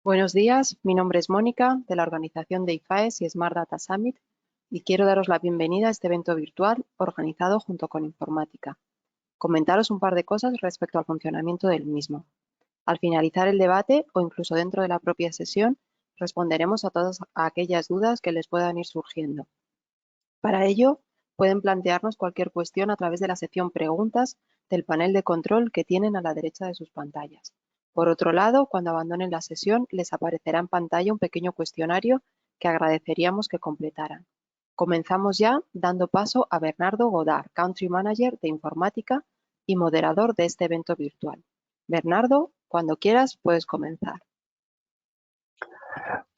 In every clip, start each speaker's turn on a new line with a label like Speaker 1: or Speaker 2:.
Speaker 1: Buenos días, mi nombre es Mónica, de la organización de IFAES y Smart Data Summit, y quiero daros la bienvenida a este evento virtual organizado junto con Informática. Comentaros un par de cosas respecto al funcionamiento del mismo. Al finalizar el debate o incluso dentro de la propia sesión, responderemos a todas aquellas dudas que les puedan ir surgiendo. Para ello, pueden plantearnos cualquier cuestión a través de la sección Preguntas del panel de control que tienen a la derecha de sus pantallas. Por otro lado, cuando abandonen la sesión, les aparecerá en pantalla un pequeño cuestionario que agradeceríamos que completaran. Comenzamos ya dando paso a Bernardo Godard, Country Manager de Informática y moderador de este evento virtual. Bernardo, cuando quieras, puedes comenzar.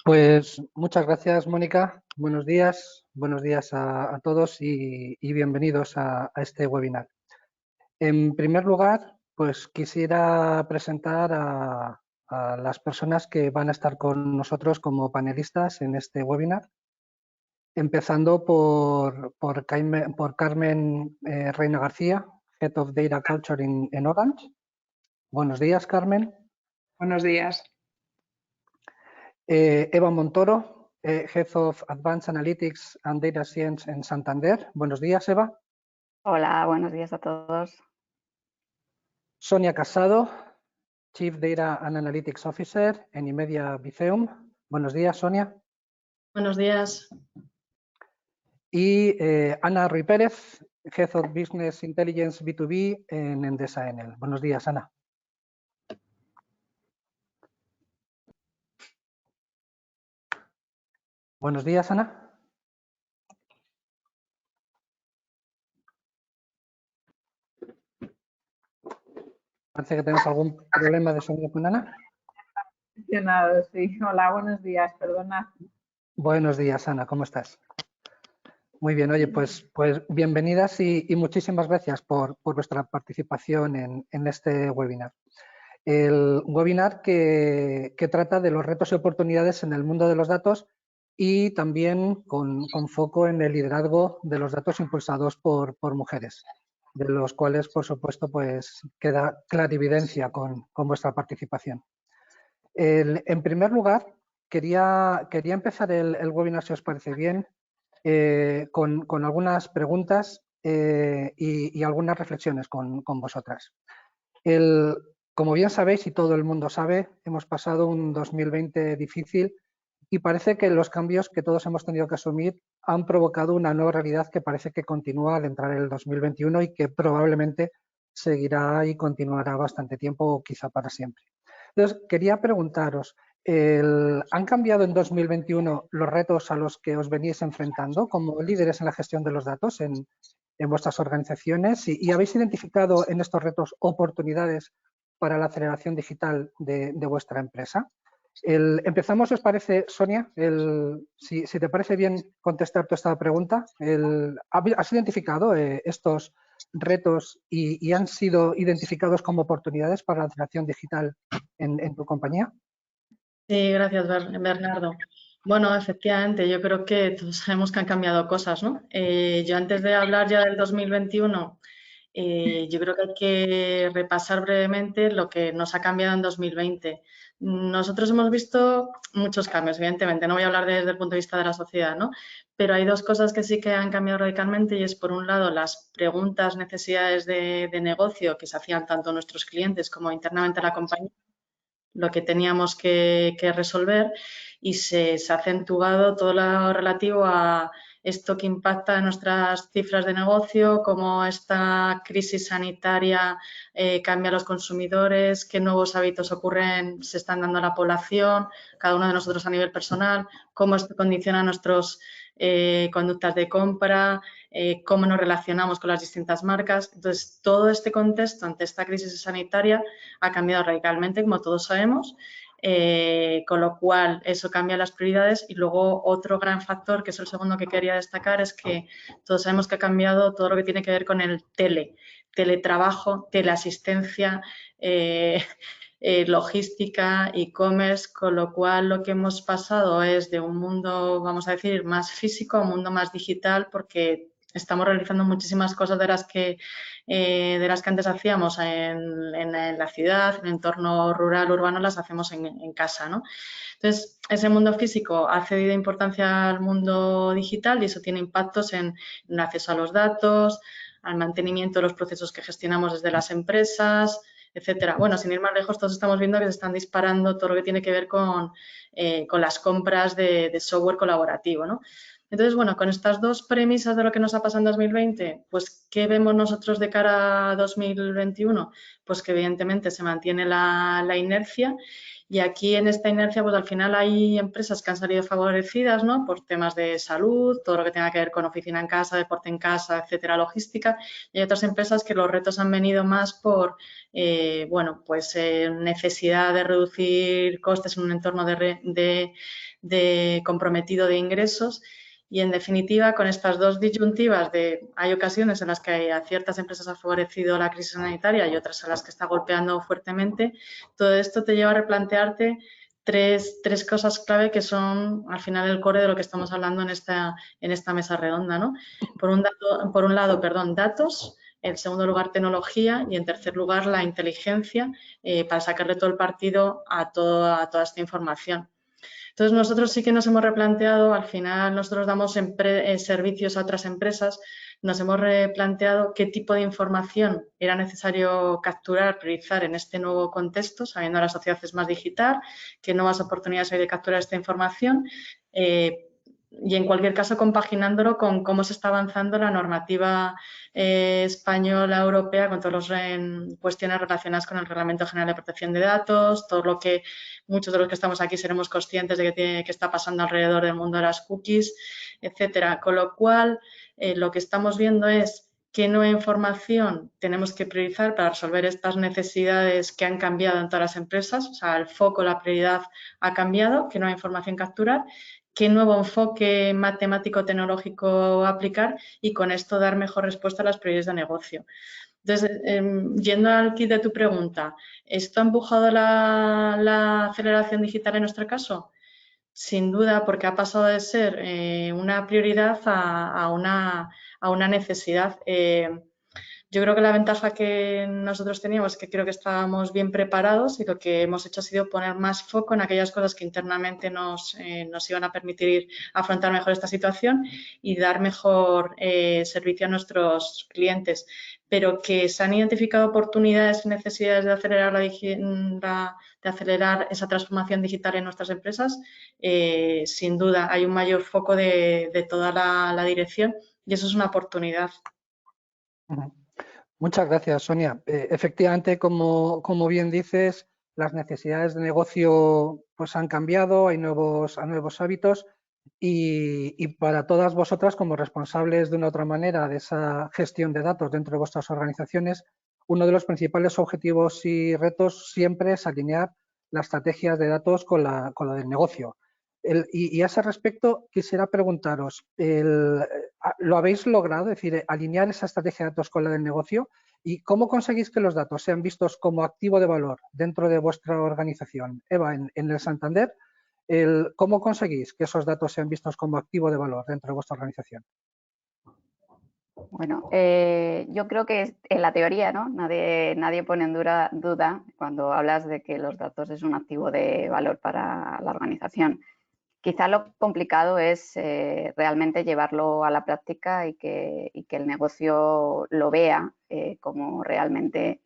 Speaker 2: Pues muchas gracias, Mónica. Buenos días a todos y bienvenidos a este webinar. En primer lugar, pues quisiera presentar a las personas que van a estar con nosotros como panelistas en este webinar, empezando por Carmen Reina García, Head of Data Culture en Orange. Buenos días, Carmen.
Speaker 3: Buenos días.
Speaker 2: Eva Montoro, Head of Advanced Analytics and Data Science en Santander. Buenos días, Eva.
Speaker 4: Hola, buenos días a todos.
Speaker 2: Sonia Casado, Chief Data and Analytics Officer en Imedia Biceum. Buenos días, Sonia.
Speaker 3: Buenos días.
Speaker 2: Y Ana Ruy Pérez, Head of Business Intelligence B2B en Endesa Enel. Buenos días, Ana. Buenos días, Ana. Parece que tenemos algún problema de sonido con Ana.
Speaker 3: Sí. Hola, buenos días, perdona.
Speaker 2: Buenos días, Ana, ¿cómo estás? Muy bien, oye, pues bienvenidas y muchísimas gracias por vuestra participación en este webinar. El webinar que trata de los retos y oportunidades en el mundo de los datos y también con foco en el liderazgo de los datos impulsados por mujeres, de los cuales, por supuesto, pues queda clarividencia con vuestra participación. En primer lugar, quería empezar el webinar, si os parece bien, con algunas preguntas y algunas reflexiones con vosotras. Como bien sabéis y todo el mundo sabe, hemos pasado un 2020 difícil y parece que los cambios que todos hemos tenido que asumir han provocado una nueva realidad que parece que continúa al entrar en el 2021 y que probablemente seguirá y continuará bastante tiempo o quizá para siempre. Entonces, quería preguntaros, ¿han cambiado en 2021 los retos a los que os venís enfrentando como líderes en la gestión de los datos en vuestras organizaciones y habéis identificado en estos retos oportunidades para la aceleración digital de vuestra empresa? Empezamos, ¿os parece, Sonia? Si te parece bien contestar toda esta pregunta. ¿Has identificado estos retos y han sido identificados como oportunidades para la aceleración digital en tu compañía?
Speaker 3: Sí, gracias, Bernardo. Bueno, efectivamente, yo creo que todos sabemos que han cambiado cosas, ¿no? Yo antes de hablar ya del 2021, yo creo que hay que repasar brevemente lo que nos ha cambiado en 2020. Nosotros hemos visto muchos cambios, evidentemente, no voy a hablar desde el punto de vista de la sociedad, ¿no? Pero hay dos cosas que sí que han cambiado radicalmente y es, por un lado, las preguntas, necesidades de negocio que se hacían tanto nuestros clientes como internamente a la compañía, lo que teníamos que resolver, y se ha acentuado todo lo relativo a esto que impacta en nuestras cifras de negocio, cómo esta crisis sanitaria cambia a los consumidores, qué nuevos hábitos ocurren, se están dando a la población, cada uno de nosotros a nivel personal, cómo esto condiciona nuestras conductas de compra, cómo nos relacionamos con las distintas marcas. Entonces, todo este contexto ante esta crisis sanitaria ha cambiado radicalmente, como todos sabemos, con lo cual eso cambia las prioridades. Y luego otro gran factor, que es el segundo que quería destacar, es que todos sabemos que ha cambiado todo lo que tiene que ver con el teletrabajo, teleasistencia, logística, e-commerce, con lo cual lo que hemos pasado es de un mundo, vamos a decir, más físico a un mundo más digital, porque estamos realizando muchísimas cosas de las que antes hacíamos en la ciudad, en el entorno rural, urbano, las hacemos en casa, ¿no? Entonces, ese mundo físico ha cedido importancia al mundo digital y eso tiene impactos en el acceso a los datos, al mantenimiento de los procesos que gestionamos desde las empresas, etcétera. Bueno, sin ir más lejos, todos estamos viendo que se están disparando todo lo que tiene que ver con las compras de software colaborativo, ¿no? Entonces, bueno, con estas dos premisas de lo que nos ha pasado en 2020, pues, ¿qué vemos nosotros de cara a 2021? Pues que evidentemente se mantiene la inercia y aquí en esta inercia, pues al final hay empresas que han salido favorecidas, ¿no? Por temas de salud, todo lo que tenga que ver con oficina en casa, deporte en casa, etcétera, logística. Y hay otras empresas que los retos han venido más por, bueno, pues necesidad de reducir costes en un entorno de comprometido de ingresos. Y, en definitiva, con estas dos disyuntivas hay ocasiones en las que a ciertas empresas ha favorecido la crisis sanitaria y otras a las que está golpeando fuertemente, todo esto te lleva a replantearte tres cosas clave que son, al final, el core de lo que estamos hablando en esta mesa redonda, ¿no? Por un lado, datos, en segundo lugar, tecnología y, en tercer lugar, la inteligencia para sacarle todo el partido a toda esta información. Entonces, nosotros sí que nos hemos replanteado, al final nosotros damos servicios a otras empresas, nos hemos replanteado qué tipo de información era necesario capturar, priorizar en este nuevo contexto, sabiendo que la sociedad es más digital, qué nuevas oportunidades hay de capturar esta información y, en cualquier caso, compaginándolo con cómo se está avanzando la normativa española, europea, con todas las cuestiones relacionadas con el Reglamento General de Protección de Datos, todo lo que muchos de los que estamos aquí seremos conscientes de que está pasando alrededor del mundo de las cookies, etcétera. Con lo cual, lo que estamos viendo es qué nueva información tenemos que priorizar para resolver estas necesidades que han cambiado en todas las empresas. O sea, el foco, la prioridad ha cambiado, qué nueva información capturar, qué nuevo enfoque matemático-tecnológico aplicar y con esto dar mejor respuesta a las prioridades de negocio. Entonces, yendo al kit de tu pregunta, ¿esto ha empujado la aceleración digital en nuestro caso? Sin duda, porque ha pasado de ser una prioridad a una necesidad. Yo creo que la ventaja que nosotros teníamos es que creo que estábamos bien preparados y lo que hemos hecho ha sido poner más foco en aquellas cosas que internamente nos iban a permitir afrontar mejor esta situación y dar mejor servicio a nuestros clientes. Pero que se han identificado oportunidades y necesidades de acelerar esa transformación digital en nuestras empresas, sin duda hay un mayor foco de toda la dirección y eso es una oportunidad.
Speaker 2: Muchas gracias, Sonia. Efectivamente, como bien dices, las necesidades de negocio pues, han cambiado, hay nuevos hábitos y para todas vosotras, como responsables de una u otra manera de esa gestión de datos dentro de vuestras organizaciones, uno de los principales objetivos y retos siempre es alinear las estrategias de datos con la del negocio. Y a ese respecto quisiera preguntaros, ¿lo habéis logrado? Es decir, alinear esa estrategia de datos con la del negocio. ¿Y cómo conseguís que los datos sean vistos como activo de valor dentro de vuestra organización? Eva, en el Santander, ¿cómo conseguís que esos datos sean vistos como activo de valor dentro de vuestra organización?
Speaker 4: Bueno, yo creo que en la teoría, ¿no? Nadie pone en duda cuando hablas de que los datos es un activo de valor para la organización. Quizá lo complicado es realmente llevarlo a la práctica y que el negocio lo vea como realmente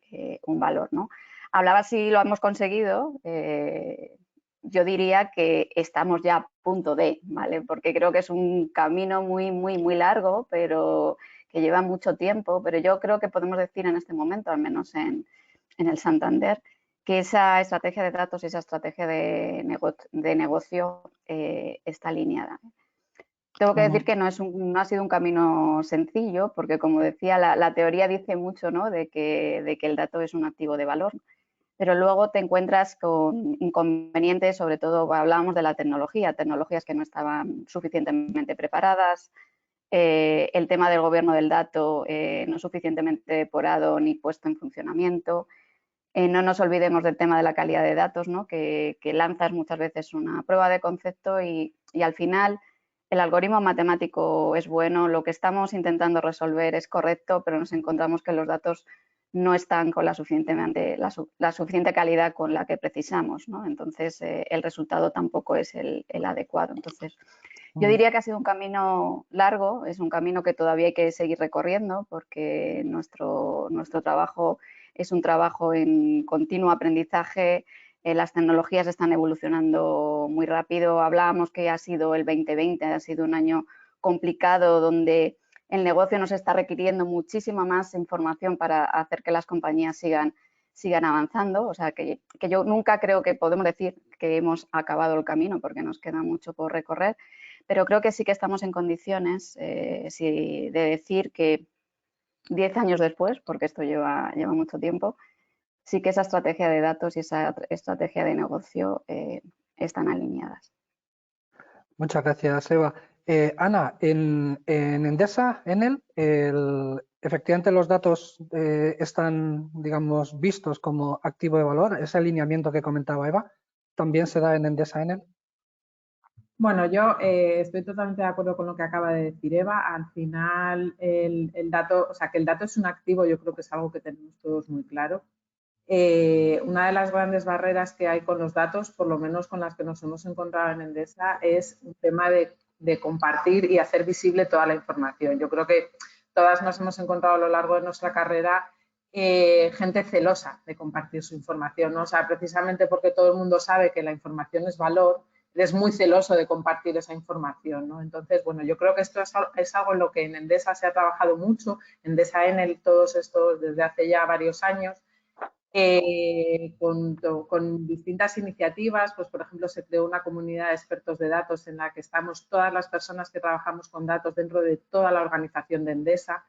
Speaker 4: un valor, ¿no? Hablaba si lo hemos conseguido. Yo diría que estamos ya a punto de, ¿vale? Porque creo que es un camino muy largo, pero que lleva mucho tiempo. Pero yo creo que podemos decir en este momento, al menos en el Santander, que esa estrategia de datos y esa estrategia de negocio está alineada. Tengo que decir que no ha sido un camino sencillo, porque, como decía, la teoría dice mucho, ¿no? de que el dato es un activo de valor, pero luego te encuentras con inconvenientes, sobre todo hablábamos de la tecnologías que no estaban suficientemente preparadas, el tema del gobierno del dato no suficientemente depurado ni puesto en funcionamiento. No nos olvidemos del tema de la calidad de datos, ¿no? que lanzas muchas veces una prueba de concepto y al final el algoritmo matemático es bueno, lo que estamos intentando resolver es correcto, pero nos encontramos que los datos no están con la suficiente calidad con la que precisamos, ¿no? Entonces, el resultado tampoco es el adecuado. Entonces, yo diría que ha sido un camino largo, es un camino que todavía hay que seguir recorriendo porque nuestro trabajo es un trabajo en continuo aprendizaje. Las tecnologías están evolucionando muy rápido. Hablábamos que ha sido el 2020, ha sido un año complicado donde el negocio nos está requiriendo muchísima más información para hacer que las compañías sigan avanzando. O sea, que yo nunca creo que podemos decir que hemos acabado el camino porque nos queda mucho por recorrer, pero creo que sí que estamos en condiciones de decir que 10 años después, porque esto lleva mucho tiempo, sí que esa estrategia de datos y esa estrategia de negocio están alineadas.
Speaker 2: Muchas gracias, Eva. Ana, en Endesa, efectivamente los datos están, digamos, vistos como activo de valor. Ese alineamiento que comentaba Eva, ¿también se da en Endesa Enel?
Speaker 5: Bueno, yo estoy totalmente de acuerdo con lo que acaba de decir Eva. Al final, el dato, o sea, que el dato es un activo, yo creo que es algo que tenemos todos muy claro. Una de las grandes barreras que hay con los datos, por lo menos con las que nos hemos encontrado en Endesa, es un tema de compartir y hacer visible toda la información. Yo creo que todas nos hemos encontrado a lo largo de nuestra carrera gente celosa de compartir su información, ¿no? O sea, precisamente porque todo el mundo sabe que la información es valor, es muy celoso de compartir esa información, ¿no? Entonces, bueno, yo creo que esto es algo en lo que en Endesa se ha trabajado mucho, Endesa Enel, todos estos desde hace ya varios años, con distintas iniciativas. Pues, por ejemplo, se creó una comunidad de expertos de datos en la que estamos todas las personas que trabajamos con datos dentro de toda la organización de Endesa.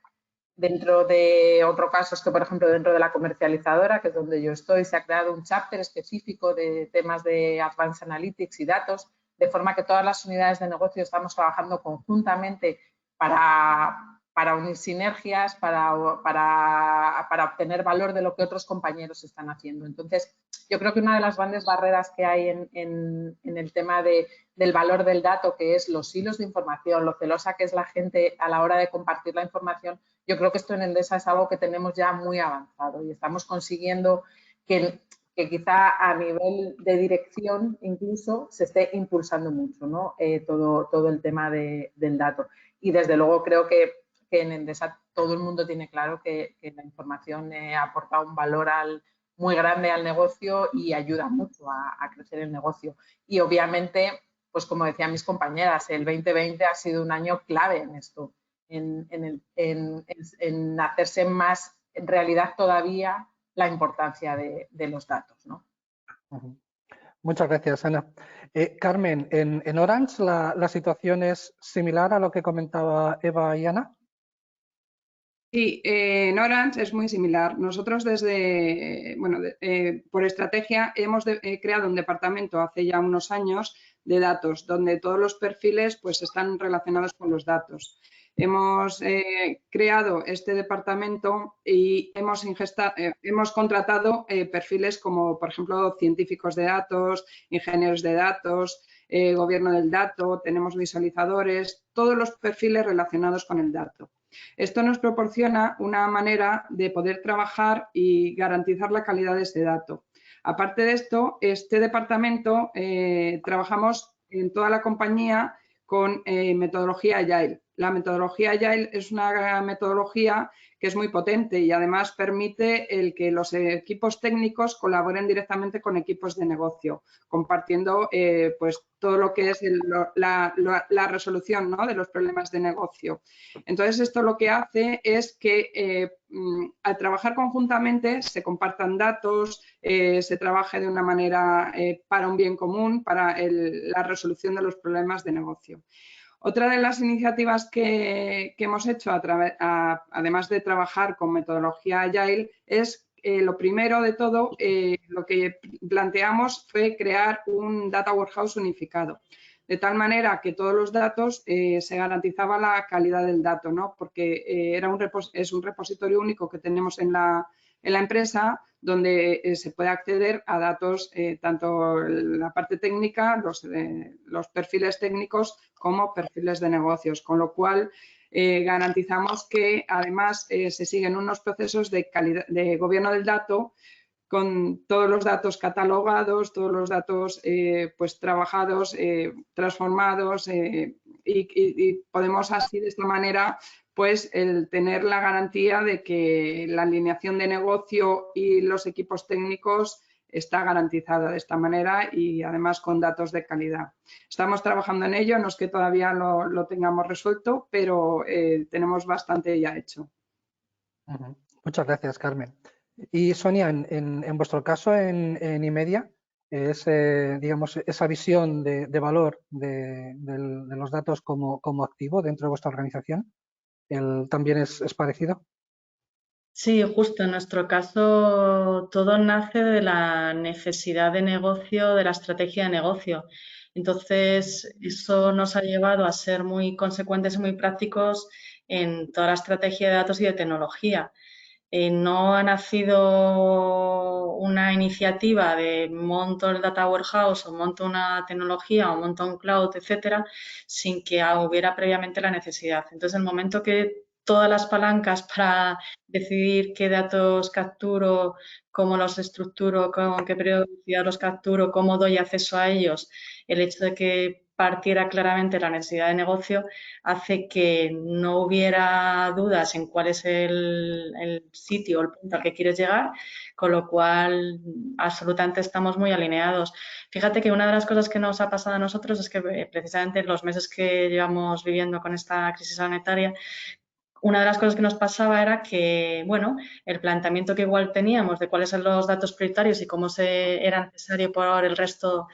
Speaker 5: Dentro de otro caso es que, por ejemplo, dentro de la comercializadora, que es donde yo estoy, se ha creado un chapter específico de temas de Advanced Analytics y datos, de forma que todas las unidades de negocio estamos trabajando conjuntamente para unir sinergias, para obtener valor de lo que otros compañeros están haciendo. Entonces, yo creo que una de las grandes barreras que hay en el tema del valor del dato, que es los hilos de información, lo celosa que es la gente a la hora de compartir la información, yo creo que esto en Endesa es algo que tenemos ya muy avanzado y estamos consiguiendo que quizá a nivel de dirección incluso se esté impulsando mucho, ¿no? Todo el tema del dato. Y desde luego creo que en Endesa todo el mundo tiene claro que la información aporta un valor muy grande al negocio y ayuda mucho a crecer el negocio. Y obviamente, pues como decían mis compañeras, el 2020 ha sido un año clave en esto, en hacerse más en realidad todavía la importancia de los datos, ¿no?
Speaker 2: Muchas gracias, Ana. Carmen, ¿en Orange la situación es similar a lo que comentaba Eva y Ana?
Speaker 6: Sí, en Orange es muy similar. Nosotros por estrategia hemos creado un departamento hace ya unos años de datos, donde todos los perfiles pues están relacionados con los datos. Hemos creado este departamento y hemos contratado perfiles como, por ejemplo, científicos de datos, ingenieros de datos, gobierno del dato, tenemos visualizadores, todos los perfiles relacionados con el dato. Esto nos proporciona una manera de poder trabajar y garantizar la calidad de este dato. Aparte de esto, este departamento trabajamos en toda la compañía con metodología Agile. La metodología Agile es una metodología que es muy potente y además permite el que los equipos técnicos colaboren directamente con equipos de negocio, compartiendo pues todo lo que es la resolución, ¿no?, de los problemas de negocio. Entonces, esto lo que hace es que al trabajar conjuntamente se compartan datos, se trabaje de una manera para un bien común, para la resolución de los problemas de negocio. Otra de las iniciativas que hemos hecho, además de trabajar con metodología Agile, es lo primero de todo, lo que planteamos fue crear un Data Warehouse unificado, de tal manera que todos los datos se garantizaba la calidad del dato, ¿no? Porque es un repositorio único que tenemos en en la empresa donde se puede acceder a datos, tanto la parte técnica, los perfiles técnicos como perfiles de negocios, con lo cual garantizamos que además se siguen unos procesos de gobierno del dato con todos los datos catalogados, todos los datos pues trabajados, transformados y podemos así de esta manera pues el tener la garantía de que la alineación de negocio y los equipos técnicos está garantizada de esta manera y además con datos de calidad. Estamos trabajando en ello, no es que todavía lo tengamos resuelto, pero tenemos bastante ya hecho.
Speaker 2: Muchas gracias, Carmen. Y Sonia, en vuestro caso en Imedia, digamos, esa visión de valor de los datos como activo dentro de vuestra organización, ¿también es parecido?
Speaker 3: Sí, justo en nuestro caso todo nace de la necesidad de negocio, de la estrategia de negocio. Entonces, eso nos ha llevado a ser muy consecuentes y muy prácticos en toda la estrategia de datos y de tecnología. No ha nacido una iniciativa de monto el data warehouse o monto una tecnología o monto un cloud, etcétera, sin que hubiera previamente la necesidad. Entonces, el momento que todas las palancas para decidir qué datos capturo, cómo los estructuro, con qué periodicidad los capturo, cómo doy acceso a ellos, el hecho de que partiera claramente la necesidad de negocio hace que no hubiera dudas en cuál es el sitio o el punto al que quieres llegar, con lo cual absolutamente estamos muy alineados. Fíjate que una de las cosas que nos ha pasado a nosotros es que precisamente en los meses que llevamos viviendo con esta crisis sanitaria, una de las cosas que nos pasaba era que, bueno, el planteamiento que igual teníamos de cuáles son los datos prioritarios y cómo era necesario por el resto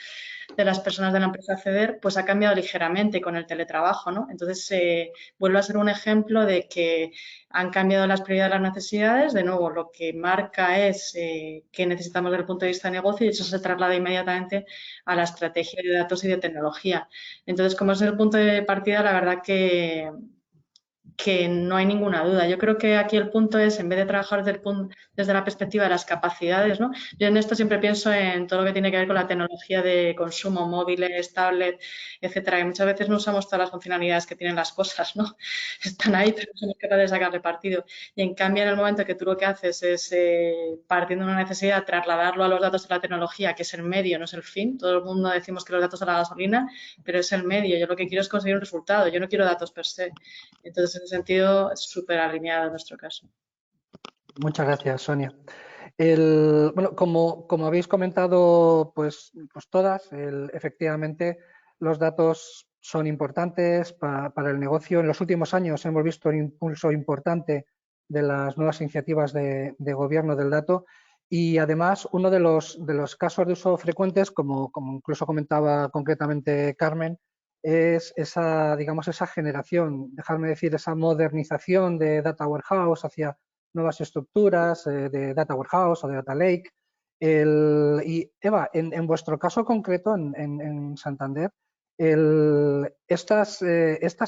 Speaker 3: de las personas de la empresa acceder, pues ha cambiado ligeramente con el teletrabajo, ¿no? Entonces, vuelve a ser un ejemplo de que han cambiado las prioridades, las necesidades. De nuevo, lo que marca es qué necesitamos desde el punto de vista de negocio y eso se traslada inmediatamente a la estrategia de datos y de tecnología. Entonces, como es el punto de partida, la verdad que no hay ninguna duda. Yo creo que aquí el punto es, en vez de trabajar desde la perspectiva de las capacidades, ¿no? Yo en esto siempre pienso en todo lo que tiene que ver con la tecnología de consumo, móviles, tablet, etcétera, que muchas veces no usamos todas las funcionalidades que tienen las cosas, ¿no? Están ahí, pero no somos capaces de sacarle partido. Y en cambio, en el momento que tú lo que haces es, partiendo de una necesidad, trasladarlo a los datos de la tecnología, que es el medio, no es el fin. Todo el mundo decimos que los datos son la gasolina, pero es el medio. Yo lo que quiero es conseguir un resultado. Yo no quiero datos per se. Entonces, en ese sentido, es súper alineado en nuestro caso.
Speaker 2: Muchas gracias, Sonia. Bueno, como habéis comentado, pues todas, efectivamente, los datos son importantes para el negocio. En los últimos años hemos visto un impulso importante de las nuevas iniciativas de gobierno del dato y además uno de los casos de uso frecuentes, como incluso comentaba concretamente Carmen, es esa, digamos, esa generación, dejarme decir, esa modernización de Data Warehouse hacia nuevas estructuras de Data Warehouse o de Data Lake. Y Eva, en vuestro caso concreto en Santander, estas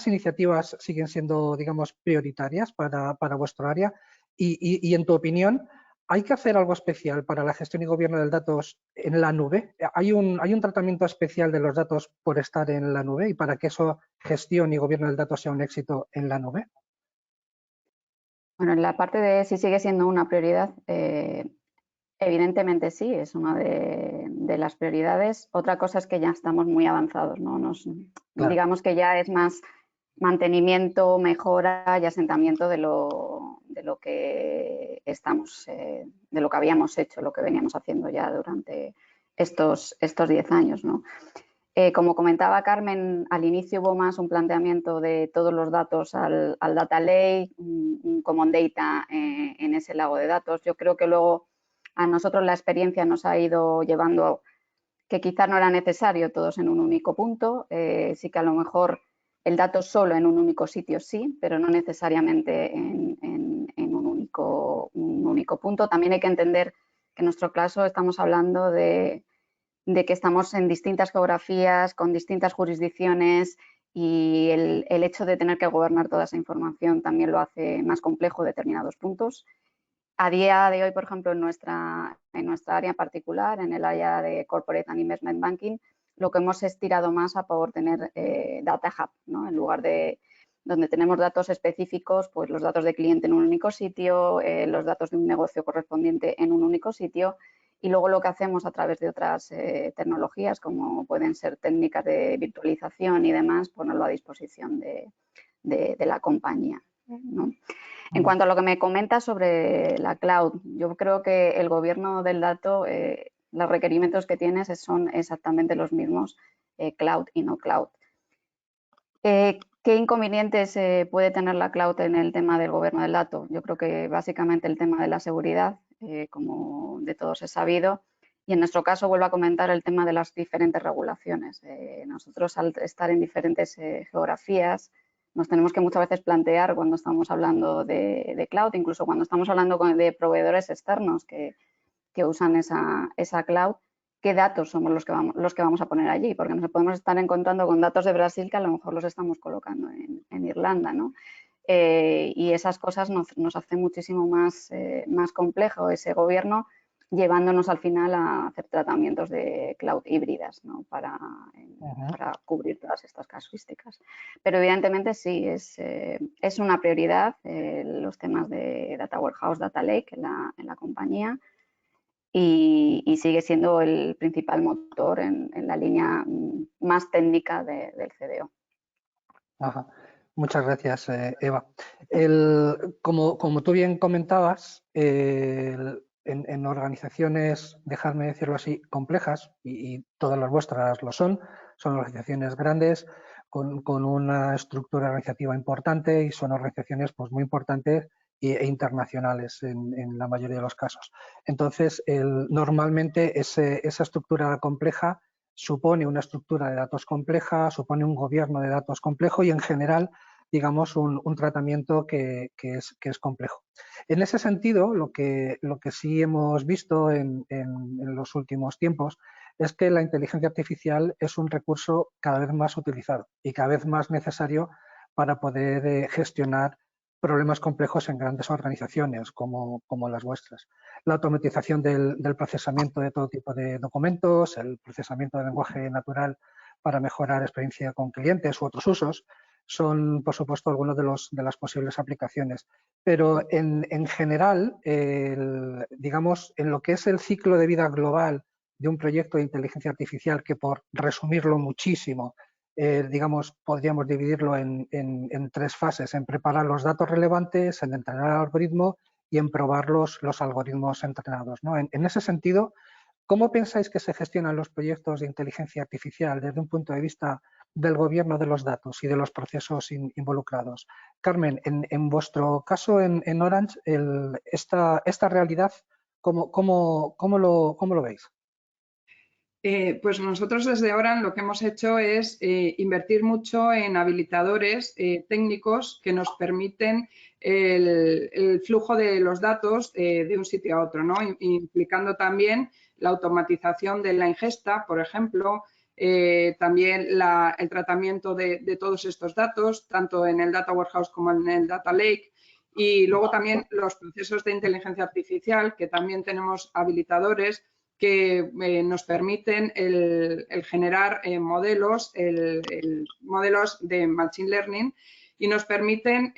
Speaker 2: iniciativas siguen siendo, digamos, prioritarias para vuestro área y en tu opinión, ¿hay que hacer algo especial para la gestión y gobierno de datos en la nube? ¿Hay un tratamiento especial de los datos por estar en la nube y para que eso gestión y gobierno del dato sea un éxito en la nube?
Speaker 4: Bueno, en la parte de si sigue siendo una prioridad, evidentemente sí, es una de las prioridades. Otra cosa es que ya estamos muy avanzados, ¿no?
Speaker 2: Claro.
Speaker 4: Digamos que ya es más mantenimiento, mejora y asentamiento de lo que estamos, de lo que habíamos hecho, lo que veníamos haciendo ya durante estos 10 años, ¿no? Como comentaba Carmen, al inicio hubo más un planteamiento de todos los datos al Data Lake, un Common Data en ese lago de datos. Yo creo que luego a nosotros la experiencia nos ha ido llevando a que quizás no era necesario todos en un único punto. Sí que a lo mejor el dato solo en un único sitio sí, pero no necesariamente en un único punto. También hay que entender que en nuestro caso estamos hablando de que estamos en distintas geografías, con distintas jurisdicciones y el hecho de tener que gobernar toda esa información también lo hace más complejo determinados puntos. A día de hoy, por ejemplo, en nuestra área en particular, en el área de Corporate and Investment Banking, lo que hemos estirado más a poder tener Data Hub, ¿no? En lugar de donde tenemos datos específicos, pues los datos de cliente en un único sitio, los datos de un negocio correspondiente en un único sitio, y luego lo que hacemos a través de otras tecnologías, como pueden ser técnicas de virtualización y demás, ponerlo a disposición de la compañía, ¿no? En cuanto a lo que me comentas sobre la cloud, yo creo que el gobierno del dato, los requerimientos que tienes son exactamente los mismos, cloud y no cloud. ¿Qué inconvenientes puede tener la cloud en el tema del gobierno del dato? Yo creo que básicamente el tema de la seguridad, como de todos es sabido, y en nuestro caso vuelvo a comentar el tema de las diferentes regulaciones. Nosotros, al estar en diferentes geografías, nos tenemos que muchas veces plantear cuando estamos hablando de cloud, incluso cuando estamos hablando de proveedores externos que usan esa cloud, qué datos somos los que vamos a poner allí, porque nos podemos estar encontrando con datos de Brasil que a lo mejor los estamos colocando en Irlanda, ¿no? Y esas cosas nos hacen muchísimo más complejo ese gobierno, llevándonos al final a hacer tratamientos de cloud híbridas, ¿no? para cubrir todas estas casuísticas. Pero evidentemente sí, es una prioridad los temas de Data Warehouse, Data Lake en la compañía, y sigue siendo el principal motor en la línea más técnica del CDO.
Speaker 2: Ajá. Muchas gracias, Eva. Como tú bien comentabas, en organizaciones, dejadme decirlo así, complejas, y todas las vuestras lo son organizaciones grandes con una estructura organizativa importante, y son organizaciones pues, muy importantes e internacionales en la mayoría de los casos. Entonces, normalmente esa estructura compleja supone una estructura de datos compleja, supone un gobierno de datos complejo y, en general, digamos, un tratamiento que es complejo. En ese sentido, lo que sí hemos visto en los últimos tiempos es que la inteligencia artificial es un recurso cada vez más utilizado y cada vez más necesario para poder gestionar problemas complejos en grandes organizaciones como las vuestras. La automatización del procesamiento de todo tipo de documentos, el procesamiento del lenguaje natural para mejorar experiencia con clientes u otros usos, son, por supuesto, algunos de las posibles aplicaciones. Pero en general, digamos, en lo que es el ciclo de vida global de un proyecto de inteligencia artificial, que por resumirlo muchísimo, digamos, podríamos dividirlo en 3 fases: en preparar los datos relevantes, en entrenar el algoritmo y en probar los algoritmos entrenados, ¿no? En ese sentido, ¿cómo pensáis que se gestionan los proyectos de inteligencia artificial desde un punto de vista del gobierno de los datos y de los procesos involucrados? Carmen, en vuestro caso en Orange, esta realidad, ¿cómo lo veis?
Speaker 6: Pues nosotros desde Orange lo que hemos hecho es invertir mucho en habilitadores técnicos que nos permiten el flujo de los datos de un sitio a otro, ¿no? Implicando también la automatización de la ingesta, por ejemplo, también el tratamiento de todos estos datos, tanto en el Data Warehouse como en el Data Lake, y luego también los procesos de inteligencia artificial, que también tenemos habilitadores que nos permiten el generar modelos, modelos de Machine Learning, y nos permiten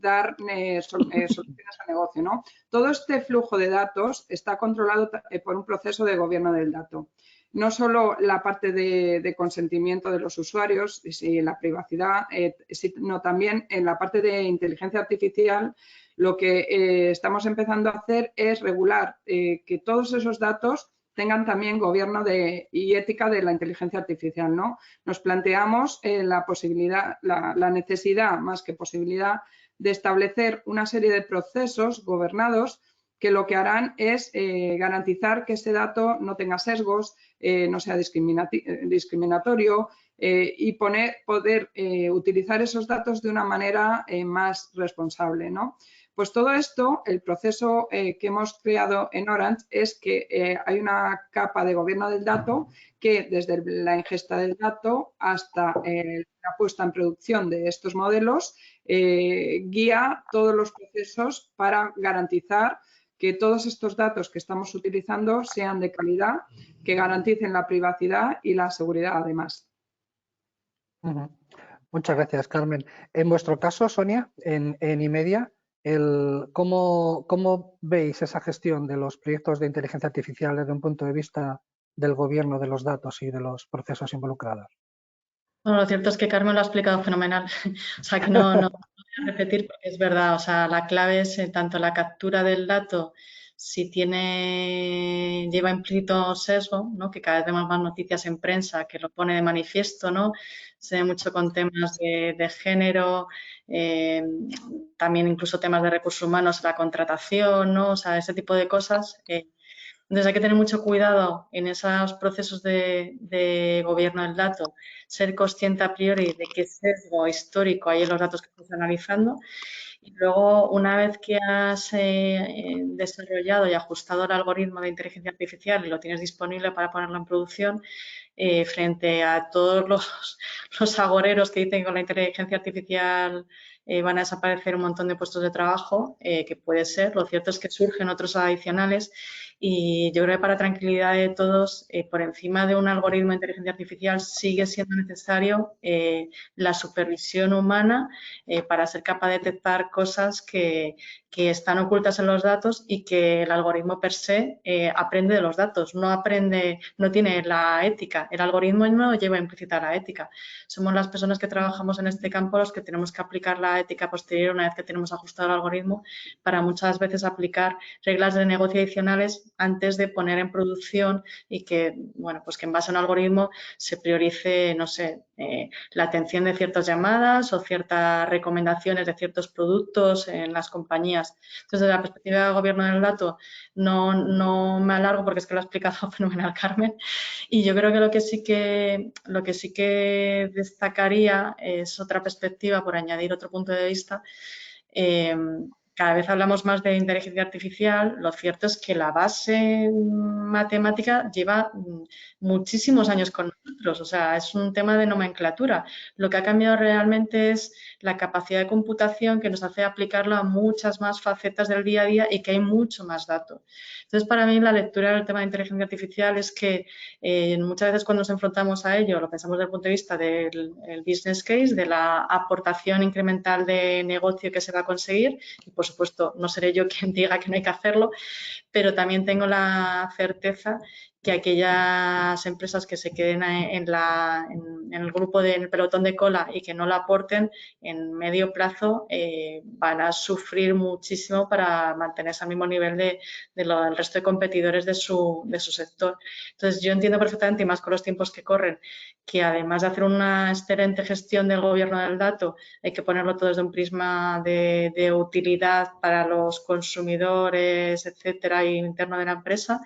Speaker 6: dar soluciones al negocio, ¿no? Todo este flujo de datos está controlado por un proceso de gobierno del dato. No solo la parte de consentimiento de los usuarios y la privacidad, sino también en la parte de inteligencia artificial. Lo que estamos empezando a hacer es regular que todos esos datos tengan también gobierno y ética de la inteligencia artificial, ¿no? Nos planteamos la posibilidad, la necesidad más que posibilidad de establecer una serie de procesos gobernados que lo que harán es garantizar que ese dato no tenga sesgos, no sea discriminatorio y poder utilizar esos datos de una manera más responsable, ¿no? Pues todo esto, el proceso que hemos creado en Orange es que hay una capa de gobierno del dato que, desde la ingesta del dato hasta la puesta en producción de estos modelos, guía todos los procesos para garantizar que todos estos datos que estamos utilizando sean de calidad, que garanticen la privacidad y la seguridad además.
Speaker 2: Muchas gracias, Carmen. En vuestro caso, Sonia, en Imedia, ¿cómo veis esa gestión de los proyectos de inteligencia artificial desde un punto de vista del gobierno de los datos y de los procesos involucrados?
Speaker 3: Bueno, lo cierto es que Carmen lo ha explicado fenomenal, o sea que no voy a repetir porque es verdad, o sea, la clave es tanto la captura del dato, si lleva implícito sesgo, ¿no? Que cada vez vemos más noticias en prensa que lo pone de manifiesto, ¿no? Se ve mucho con temas de género, también incluso temas de recursos humanos, la contratación, ¿no? O sea, ese tipo de cosas. Entonces hay que tener mucho cuidado en esos procesos de gobierno del dato, ser consciente a priori de qué sesgo histórico hay en los datos que estás analizando y luego una vez que has desarrollado y ajustado el algoritmo de inteligencia artificial y lo tienes disponible para ponerlo en producción, frente a todos los agoreros que dicen que con la inteligencia artificial van a desaparecer un montón de puestos de trabajo, que puede ser, lo cierto es que surgen otros adicionales y yo creo que para tranquilidad de todos, por encima de un algoritmo de inteligencia artificial sigue siendo necesario la supervisión humana para ser capaz de detectar cosas que están ocultas en los datos y que el algoritmo per se aprende de los datos, no tiene la ética, el algoritmo no lleva implícita la ética. Somos las personas que trabajamos en este campo los que tenemos que aplicar la ética posterior una vez que tenemos ajustado el algoritmo para muchas veces aplicar reglas de negocio adicionales antes de poner en producción y que, bueno, pues que en base a un algoritmo se priorice, no sé, la atención de ciertas llamadas o ciertas recomendaciones de ciertos productos en las compañías. Entonces, desde la perspectiva del gobierno del dato, no me alargo porque es que lo ha explicado fenomenal Carmen. Y yo creo que lo que sí que destacaría es otra perspectiva, por añadir otro punto de vista. Cada vez hablamos más de inteligencia artificial, lo cierto es que la base matemática lleva muchísimos años con nosotros, o sea, es un tema de nomenclatura. Lo que ha cambiado realmente es la capacidad de computación que nos hace aplicarlo a muchas más facetas del día a día y que hay mucho más datos. Entonces, para mí la lectura del tema de inteligencia artificial es que muchas veces cuando nos enfrentamos a ello lo pensamos desde el punto de vista del business case, de la aportación incremental de negocio que se va a conseguir y, por supuesto, no seré yo quien diga que no hay que hacerlo, pero también tengo la certeza que aquellas empresas que se queden en el grupo en el pelotón de cola y que no la aporten en medio plazo van a sufrir muchísimo para mantenerse al mismo nivel del resto de competidores de su sector. Entonces, yo entiendo perfectamente, y más con los tiempos que corren, que además de hacer una excelente gestión del gobierno del dato, hay que ponerlo todo desde un prisma de utilidad para los consumidores, etcétera, y interno de la empresa,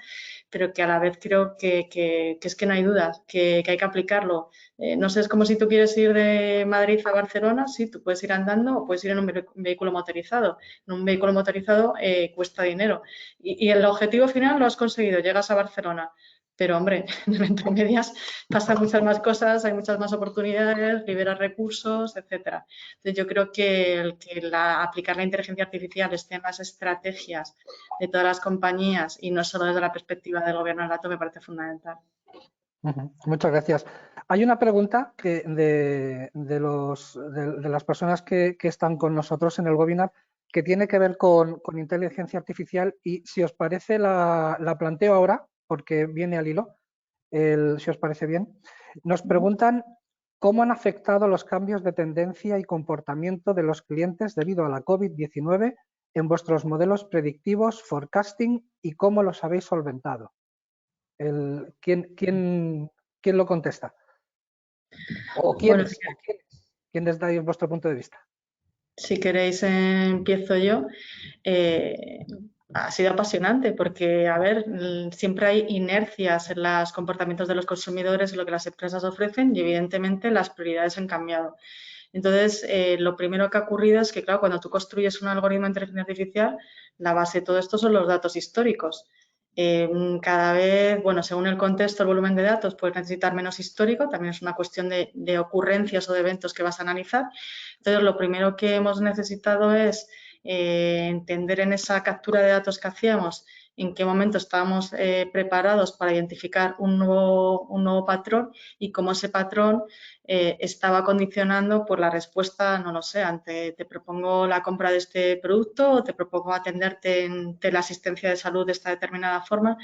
Speaker 3: pero que a la vez creo que es que no hay dudas, que hay que aplicarlo. No sé, es como si tú quieres ir de Madrid a Barcelona, sí, tú puedes ir andando o puedes ir en un vehículo motorizado. En un vehículo motorizado cuesta dinero y el objetivo final lo has conseguido, llegas a Barcelona. Pero, hombre, entre medias pasan muchas más cosas, hay muchas más oportunidades, liberas recursos, etcétera. Entonces, yo creo que aplicar la inteligencia artificial esté en las estrategias de todas las compañías y no solo desde la perspectiva del gobierno del dato me parece fundamental.
Speaker 2: Muchas gracias. Hay una pregunta de las personas que están con nosotros en el webinar que tiene que ver con inteligencia artificial y si os parece la planteo ahora porque viene al hilo, si os parece bien. Nos preguntan cómo han afectado los cambios de tendencia y comportamiento de los clientes debido a la COVID-19 en vuestros modelos predictivos, forecasting y cómo los habéis solventado. ¿Quién lo contesta? ¿O quiénes les dais vuestro punto de vista?
Speaker 3: Si queréis, empiezo yo. Ha sido apasionante porque, a ver, siempre hay inercias en los comportamientos de los consumidores, en lo que las empresas ofrecen y, evidentemente, las prioridades han cambiado. Entonces, lo primero que ha ocurrido es que, claro, cuando tú construyes un algoritmo de inteligencia artificial, la base de todo esto son los datos históricos. Cada vez, bueno, según el contexto, el volumen de datos, puedes necesitar menos histórico, también es una cuestión de ocurrencias o de eventos que vas a analizar. Entonces, lo primero que hemos necesitado es entender en esa captura de datos que hacíamos en qué momento estábamos preparados para identificar un nuevo patrón y cómo ese patrón estaba condicionando por la respuesta, no lo sé, ante te propongo la compra de este producto o te propongo atenderte en teleasistencia de salud de esta determinada forma.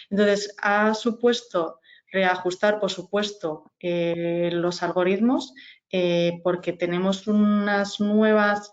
Speaker 3: Entonces, ha supuesto reajustar, por supuesto, los algoritmos porque tenemos unas nuevas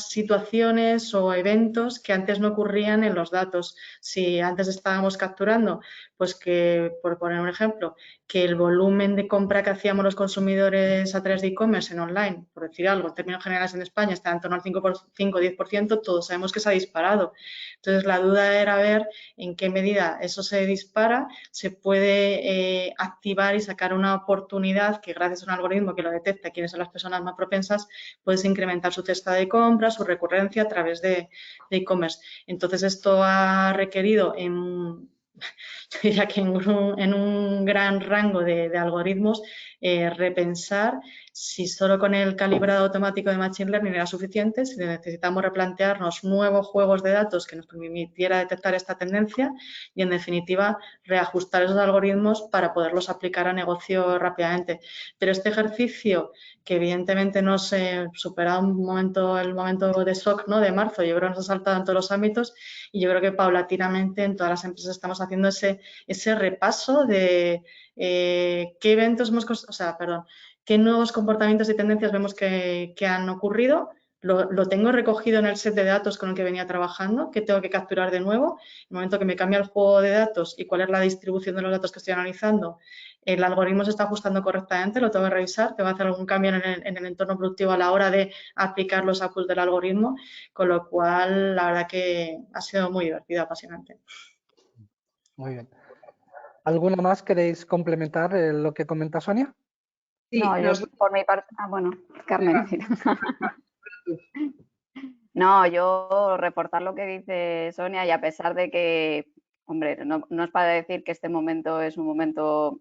Speaker 3: situaciones o eventos que antes no ocurrían en los datos. Si antes estábamos capturando, pues que, por poner un ejemplo, que el volumen de compra que hacíamos los consumidores a través de e-commerce en online, por decir algo, en términos generales en España está en torno al 5-10%, todos sabemos que se ha disparado. Entonces, la duda era ver en qué medida eso se dispara, se puede activar y sacar una oportunidad que gracias a un algoritmo que lo detecta quiénes son las personas más propensas, puedes incrementar su cesta de compra, su recurrencia a través de e-commerce. Entonces, esto ha requerido yo diría que en un gran rango de algoritmos repensar si solo con el calibrado automático de Machine Learning era suficiente, si necesitamos replantearnos nuevos juegos de datos que nos permitiera detectar esta tendencia y, en definitiva, reajustar esos algoritmos para poderlos aplicar a negocio rápidamente. Pero este ejercicio, que evidentemente nos supera el momento de shock, ¿no?, de marzo, yo creo que nos ha saltado en todos los ámbitos y yo creo que paulatinamente en todas las empresas estamos haciendo ese repaso de qué eventos qué nuevos comportamientos y tendencias vemos que han ocurrido. Lo tengo recogido en el set de datos con el que venía trabajando, que tengo que capturar de nuevo. En el momento que me cambia el juego de datos y cuál es la distribución de los datos que estoy analizando, el algoritmo se está ajustando correctamente, lo tengo que revisar, tengo que hacer algún cambio en el entorno productivo a la hora de aplicar los outputs del algoritmo, con lo cual la verdad que ha sido muy divertido, apasionante.
Speaker 2: Muy bien. ¿Alguna más queréis complementar lo que comenta Sonia?
Speaker 4: Sí, no, yo por mi parte... bueno, Carmen. No, yo reportar lo que dice Sonia y a pesar de que, hombre, no es para decir que este momento es un momento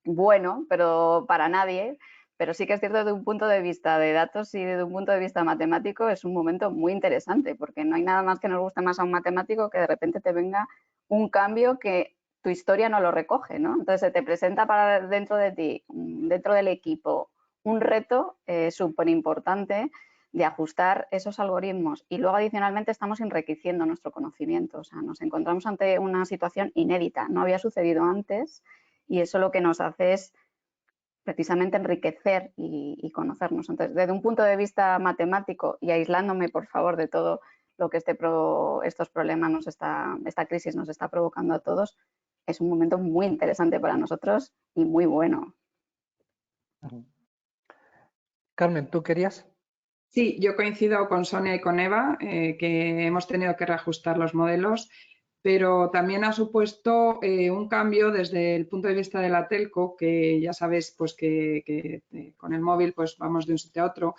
Speaker 4: bueno, pero para nadie, pero sí que es cierto desde un punto de vista de datos y desde un punto de vista matemático es un momento muy interesante porque no hay nada más que nos guste más a un matemático que de repente te venga un cambio que tu historia no lo recoge, ¿no? Entonces se te presenta para dentro de ti, dentro del equipo, un reto súper importante de ajustar esos algoritmos y luego adicionalmente estamos enriqueciendo nuestro conocimiento, o sea, nos encontramos ante una situación inédita, no había sucedido antes y eso lo que nos hace es precisamente enriquecer y conocernos. Entonces, desde un punto de vista matemático y aislándome, por favor, de todo lo que estos problemas esta crisis nos está provocando a todos, es un momento muy interesante para nosotros y muy bueno.
Speaker 2: Carmen, ¿tú querías?
Speaker 6: Sí, yo coincido con Sonia y con Eva, que hemos tenido que reajustar los modelos, pero también ha supuesto un cambio desde el punto de vista de la telco, que ya sabéis pues, que con el móvil pues, vamos de un sitio a otro.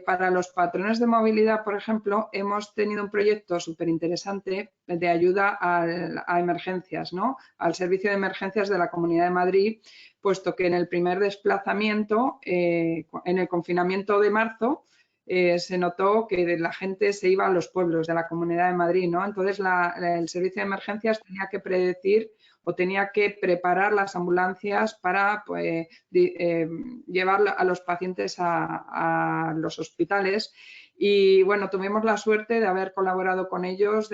Speaker 6: Para los patrones de movilidad, por ejemplo, hemos tenido un proyecto súper interesante de ayuda a emergencias, ¿no?, al servicio de emergencias de la Comunidad de Madrid, puesto que en el primer desplazamiento, en el confinamiento de marzo, se notó que la gente se iba a los pueblos de la Comunidad de Madrid, ¿no? Entonces, el servicio de emergencias tenía que predecir o tenía que preparar las ambulancias para pues, llevar a los pacientes a los hospitales. Y bueno, tuvimos la suerte de haber colaborado con ellos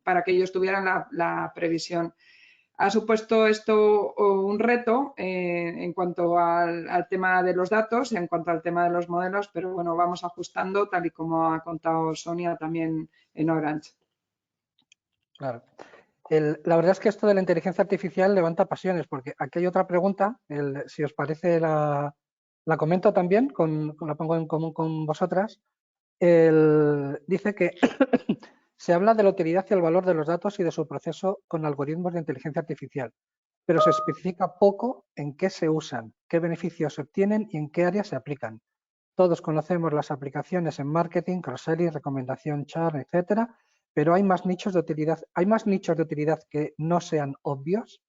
Speaker 6: para que ellos tuvieran la previsión. Ha supuesto esto un reto en cuanto al tema de los datos, en cuanto al tema de los modelos, pero bueno, vamos ajustando tal y como ha contado Sonia también en Orange.
Speaker 2: Claro. La verdad es que esto de la inteligencia artificial levanta pasiones, porque aquí hay otra pregunta, si os parece la comento también, la pongo en común con vosotras. Dice que se habla de la utilidad y el valor de los datos y de su proceso con algoritmos de inteligencia artificial, pero se especifica poco en qué se usan, qué beneficios se obtienen y en qué áreas se aplican. Todos conocemos las aplicaciones en marketing, cross-selling, recomendación, churn, etcétera, pero hay más nichos de utilidad. ¿Hay más nichos de utilidad que no sean obvios?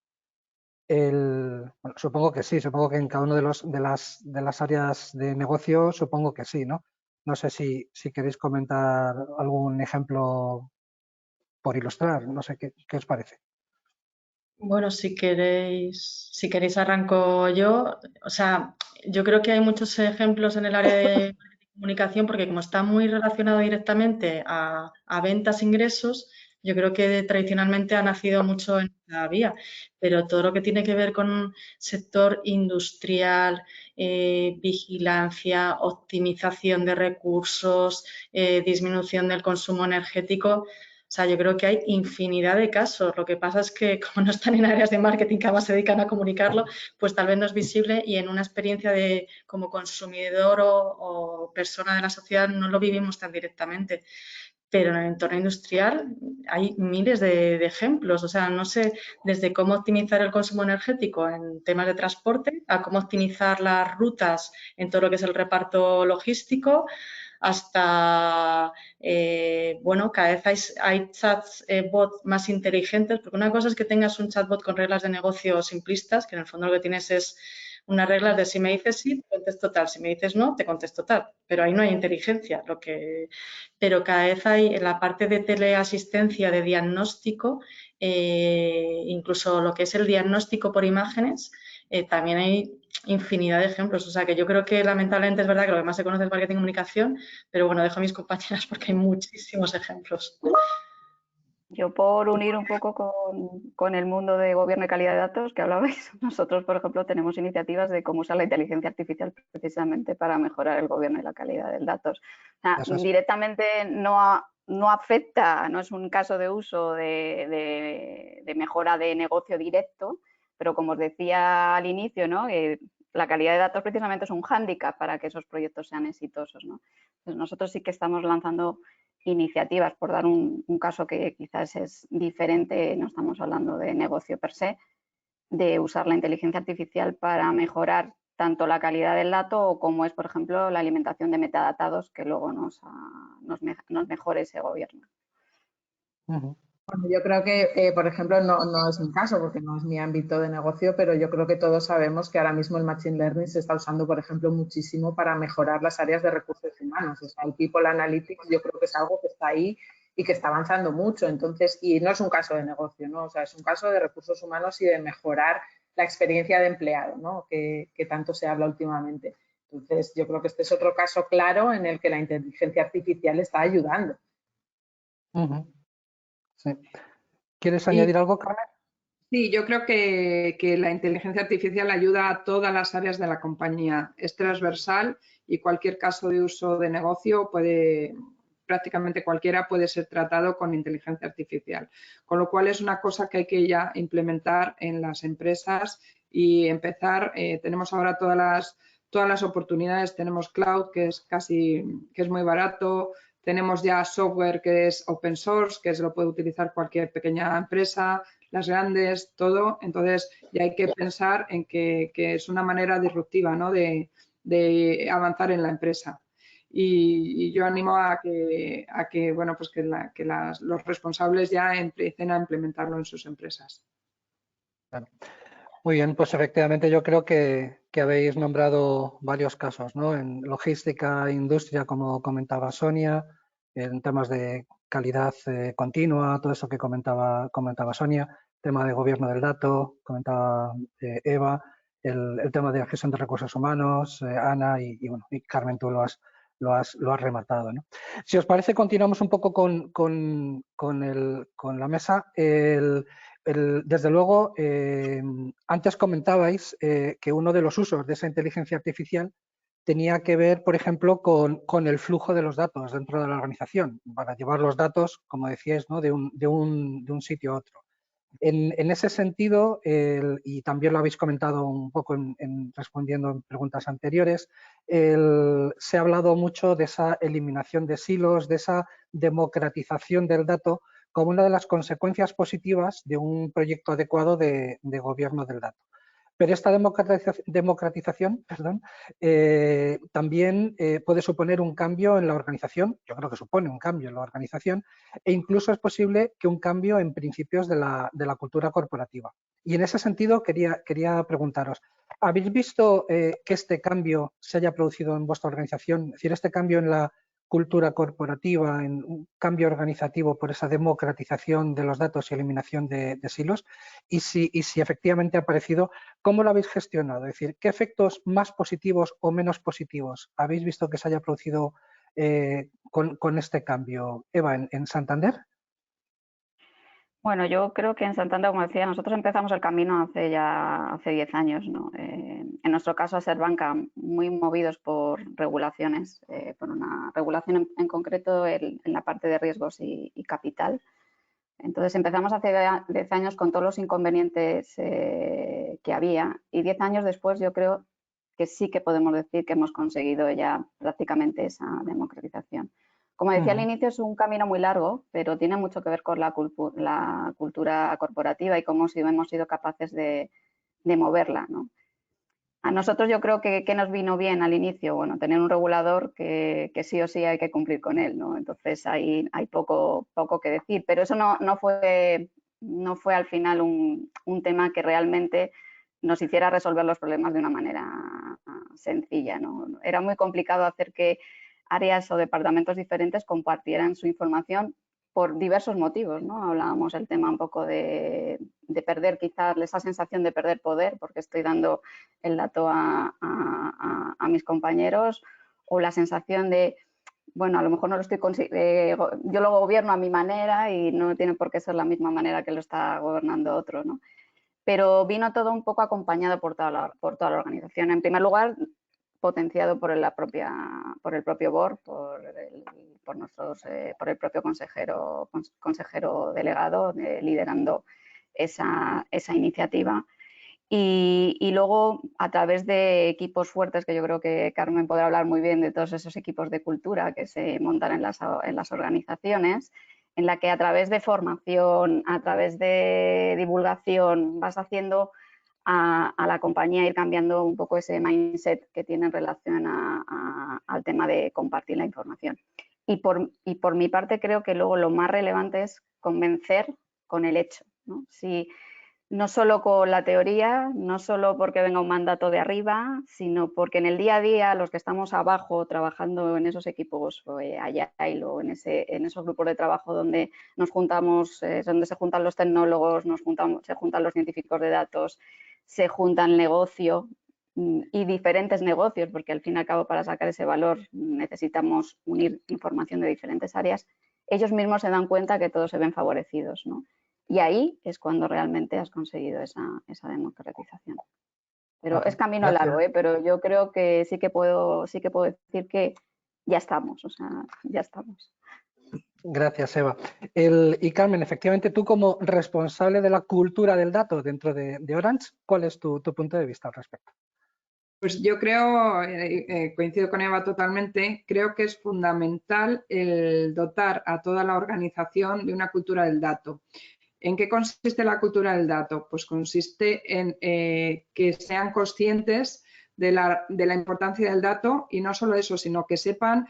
Speaker 2: Bueno, supongo que sí, supongo que en cada una de las áreas de negocio supongo que sí, ¿no? No sé si queréis comentar algún ejemplo por ilustrar, no sé qué os parece.
Speaker 3: Bueno, si queréis arranco yo. O sea, yo creo que hay muchos ejemplos en el área de comunicación porque como está muy relacionado directamente a ventas, ingresos, yo creo que tradicionalmente ha nacido mucho en esta vía. Pero todo lo que tiene que ver con sector industrial, vigilancia, optimización de recursos, disminución del consumo energético. O sea, yo creo que hay infinidad de casos. Lo que pasa es que como no están en áreas de marketing que además se dedican a comunicarlo, pues tal vez no es visible y en una experiencia de como consumidor o persona de la sociedad no lo vivimos tan directamente. Pero en el entorno industrial hay miles de ejemplos. O sea, no sé, desde cómo optimizar el consumo energético en temas de transporte a cómo optimizar las rutas en todo lo que es el reparto logístico, hasta, bueno, cada vez hay chats bot más inteligentes, porque una cosa es que tengas un chatbot con reglas de negocio simplistas, que en el fondo lo que tienes es unas reglas de si me dices sí, te contesto tal, si me dices no, te contesto tal, pero ahí no hay inteligencia, pero cada vez hay en la parte de teleasistencia, de diagnóstico, incluso lo que es el diagnóstico por imágenes, también hay infinidad de ejemplos. O sea, que yo creo que lamentablemente es verdad que lo que más se conoce es marketing y comunicación, pero bueno, dejo a mis compañeras porque hay muchísimos ejemplos.
Speaker 4: Yo por unir un poco con el mundo de gobierno y calidad de datos que hablabais, nosotros, por ejemplo, tenemos iniciativas de cómo usar la inteligencia artificial precisamente para mejorar el gobierno y la calidad de datos. O sea, directamente no afecta, no es un caso de uso de mejora de negocio directo, pero como os decía al inicio, ¿no? La calidad de datos precisamente es un hándicap para que esos proyectos sean exitosos, ¿no? Entonces nosotros sí que estamos lanzando iniciativas, por dar un caso que quizás es diferente, no estamos hablando de negocio per se, de usar la inteligencia artificial para mejorar tanto la calidad del dato como es, por ejemplo, la alimentación de metadatados que luego nos mejore ese gobierno.
Speaker 5: Bueno, yo creo que, por ejemplo, no es mi caso porque no es mi ámbito de negocio, pero yo creo que todos sabemos que ahora mismo el Machine Learning se está usando, por ejemplo, muchísimo para mejorar las áreas de recursos humanos. O sea, el People Analytics yo creo que es algo que está ahí y que está avanzando mucho. Entonces, y no es un caso de negocio, ¿no? O sea, es un caso de recursos humanos y de mejorar la experiencia de empleado, ¿no? Que tanto se habla últimamente. Entonces, yo creo que este es otro caso claro en el que la inteligencia artificial está ayudando.
Speaker 2: Sí. ¿Quieres añadir algo, Carmen?
Speaker 6: Sí, yo creo que la inteligencia artificial ayuda a todas las áreas de la compañía. Es transversal y cualquier caso de uso de negocio prácticamente cualquiera puede ser tratado con inteligencia artificial. Con lo cual es una cosa que hay que ya implementar en las empresas y empezar. Tenemos ahora todas las oportunidades. Tenemos cloud, que es muy barato. Tenemos ya software que es open source, que se lo puede utilizar cualquier pequeña empresa, las grandes, todo. Entonces ya hay que pensar en que es una manera disruptiva, ¿no? de avanzar en la empresa. Y yo animo a que bueno, pues que los responsables ya empiecen a implementarlo en sus empresas.
Speaker 2: Claro. Muy bien, pues efectivamente yo creo que habéis nombrado varios casos, ¿no? En logística, industria, como comentaba Sonia, en temas de calidad continua, todo eso que comentaba Sonia, tema de gobierno del dato, comentaba Eva, el tema de gestión de recursos humanos, Ana y bueno, y Carmen, tú lo has rematado, ¿no? Si os parece, continuamos un poco con la mesa. Desde luego, antes comentabais que uno de los usos de esa inteligencia artificial tenía que ver, por ejemplo, con el flujo de los datos dentro de la organización, para llevar los datos, como decíais, ¿no? de un sitio a otro. En ese sentido, y también lo habéis comentado un poco respondiendo en preguntas anteriores, se ha hablado mucho de esa eliminación de silos, de esa democratización del dato como una de las consecuencias positivas de un proyecto adecuado de gobierno del dato. pero esta democratización también puede suponer un cambio en la organización, yo creo que supone un cambio en la organización, e incluso es posible que un cambio en principios de la cultura corporativa. Y en ese sentido quería preguntaros, ¿habéis visto que este cambio se haya producido en vuestra organización? Es decir, este cambio en la cultura corporativa, en un cambio organizativo por esa democratización de los datos y eliminación de silos, y si efectivamente ha aparecido, ¿cómo lo habéis gestionado? Es decir, ¿qué efectos más positivos o menos positivos habéis visto que se haya producido con este cambio? Eva, ¿en Santander?
Speaker 4: Bueno, yo creo que en Santander, como decía, nosotros empezamos el camino hace 10 años, ¿no? En nuestro caso, a ser banca, muy movidos por regulaciones, por una regulación en concreto en la parte de riesgos y capital. Entonces empezamos hace 10 años con todos los inconvenientes que había, y 10 años después yo creo que sí que podemos decir que hemos conseguido ya prácticamente esa democratización. Como decía al inicio, es un camino muy largo, pero tiene mucho que ver con la cultura corporativa y cómo hemos sido capaces de moverla, ¿no? A nosotros yo creo que nos vino bien al inicio, bueno, tener un regulador que sí o sí hay que cumplir con él, ¿no? Entonces hay poco que decir, pero eso no fue al final un tema que realmente nos hiciera resolver los problemas de una manera sencilla, ¿no? Era muy complicado hacer que áreas o departamentos diferentes compartieran su información por diversos motivos, ¿no? Hablábamos el tema un poco de perder quizás esa sensación de perder poder porque estoy dando el dato a mis compañeros, o la sensación de, bueno, a lo mejor no lo estoy yo lo gobierno a mi manera y no tiene por qué ser la misma manera que lo está gobernando otro, ¿no? Pero vino todo un poco acompañado por toda la organización. En primer lugar, potenciado por el propio board, por el propio consejero delegado liderando esa iniciativa. Y luego, a través de equipos fuertes, que yo creo que Carmen podrá hablar muy bien de todos esos equipos de cultura que se montan en las organizaciones, en la que a través de formación, a través de divulgación, vas haciendo a la compañía ir cambiando un poco ese mindset que tiene en relación al tema de compartir la información. Y por mi parte creo que luego lo más relevante es convencer con el hecho, ¿no? No solo con la teoría, no solo porque venga un mandato de arriba, sino porque en el día a día los que estamos abajo trabajando en esos equipos Agile o en esos grupos de trabajo donde nos juntamos, donde se juntan los tecnólogos, se juntan los científicos de datos, se juntan negocio y diferentes negocios, porque al fin y al cabo para sacar ese valor necesitamos unir información de diferentes áreas, ellos mismos se dan cuenta que todos se ven favorecidos, ¿no? Y ahí es cuando realmente has conseguido esa democratización. Pero es camino largo, pero yo creo que sí que puedo decir que ya estamos, o sea, ya estamos.
Speaker 2: Gracias, Eva. Y Carmen, efectivamente, tú como responsable de la cultura del dato dentro de Orange, ¿cuál es tu punto de vista al respecto?
Speaker 6: Pues yo creo, coincido con Eva totalmente, creo que es fundamental el dotar a toda la organización de una cultura del dato. ¿En qué consiste la cultura del dato? Pues consiste en que sean conscientes de la importancia del dato, y no solo eso, sino que sepan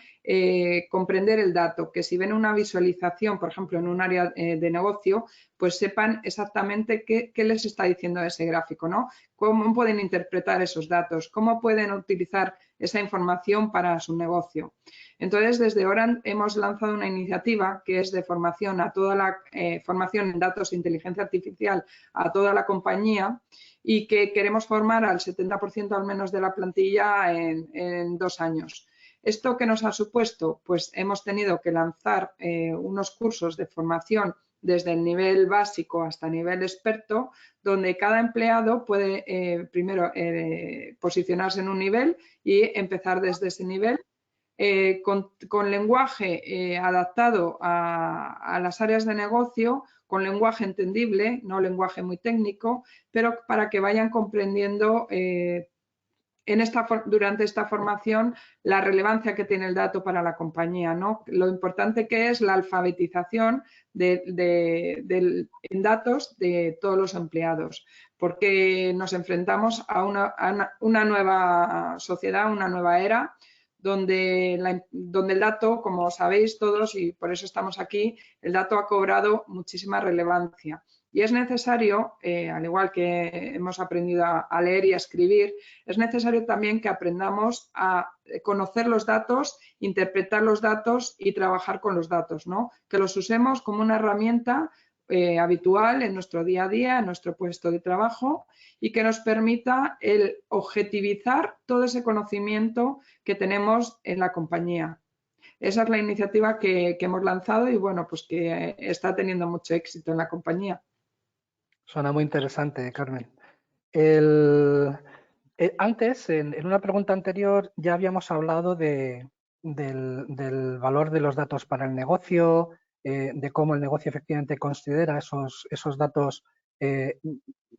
Speaker 6: comprender el dato, que si ven una visualización, por ejemplo, en un área de negocio, pues sepan exactamente qué les está diciendo ese gráfico, ¿no? Cómo pueden interpretar esos datos, cómo pueden utilizar esa información para su negocio. Entonces, desde Orange hemos lanzado una iniciativa que es de formación a toda la formación en datos e inteligencia artificial a toda la compañía, y que queremos formar al 70% al menos de la plantilla en 2 años. ¿Esto qué nos ha supuesto? Pues hemos tenido que lanzar unos cursos de formación desde el nivel básico hasta el nivel experto, donde cada empleado puede primero posicionarse en un nivel y empezar desde ese nivel. Con lenguaje adaptado a las áreas de negocio, con lenguaje entendible, no lenguaje muy técnico, pero para que vayan comprendiendo durante esta formación la relevancia que tiene el dato para la compañía, ¿no? Lo importante que es la alfabetización en datos de todos los empleados, porque nos enfrentamos a una nueva sociedad, una nueva era, donde el dato, como sabéis todos, y por eso estamos aquí, el dato ha cobrado muchísima relevancia. Y es necesario, al igual que hemos aprendido a leer y a escribir, es necesario también que aprendamos a conocer los datos, interpretar los datos y trabajar con los datos, ¿no? Que los usemos como una herramienta habitual en nuestro día a día, en nuestro puesto de trabajo, y que nos permita el objetivizar todo ese conocimiento que tenemos en la compañía. Esa es la iniciativa que hemos lanzado y bueno, pues que está teniendo mucho éxito en la compañía.
Speaker 2: Suena muy interesante, Carmen. Antes, en una pregunta anterior, ya habíamos hablado del valor de los datos para el negocio, de cómo el negocio efectivamente considera esos datos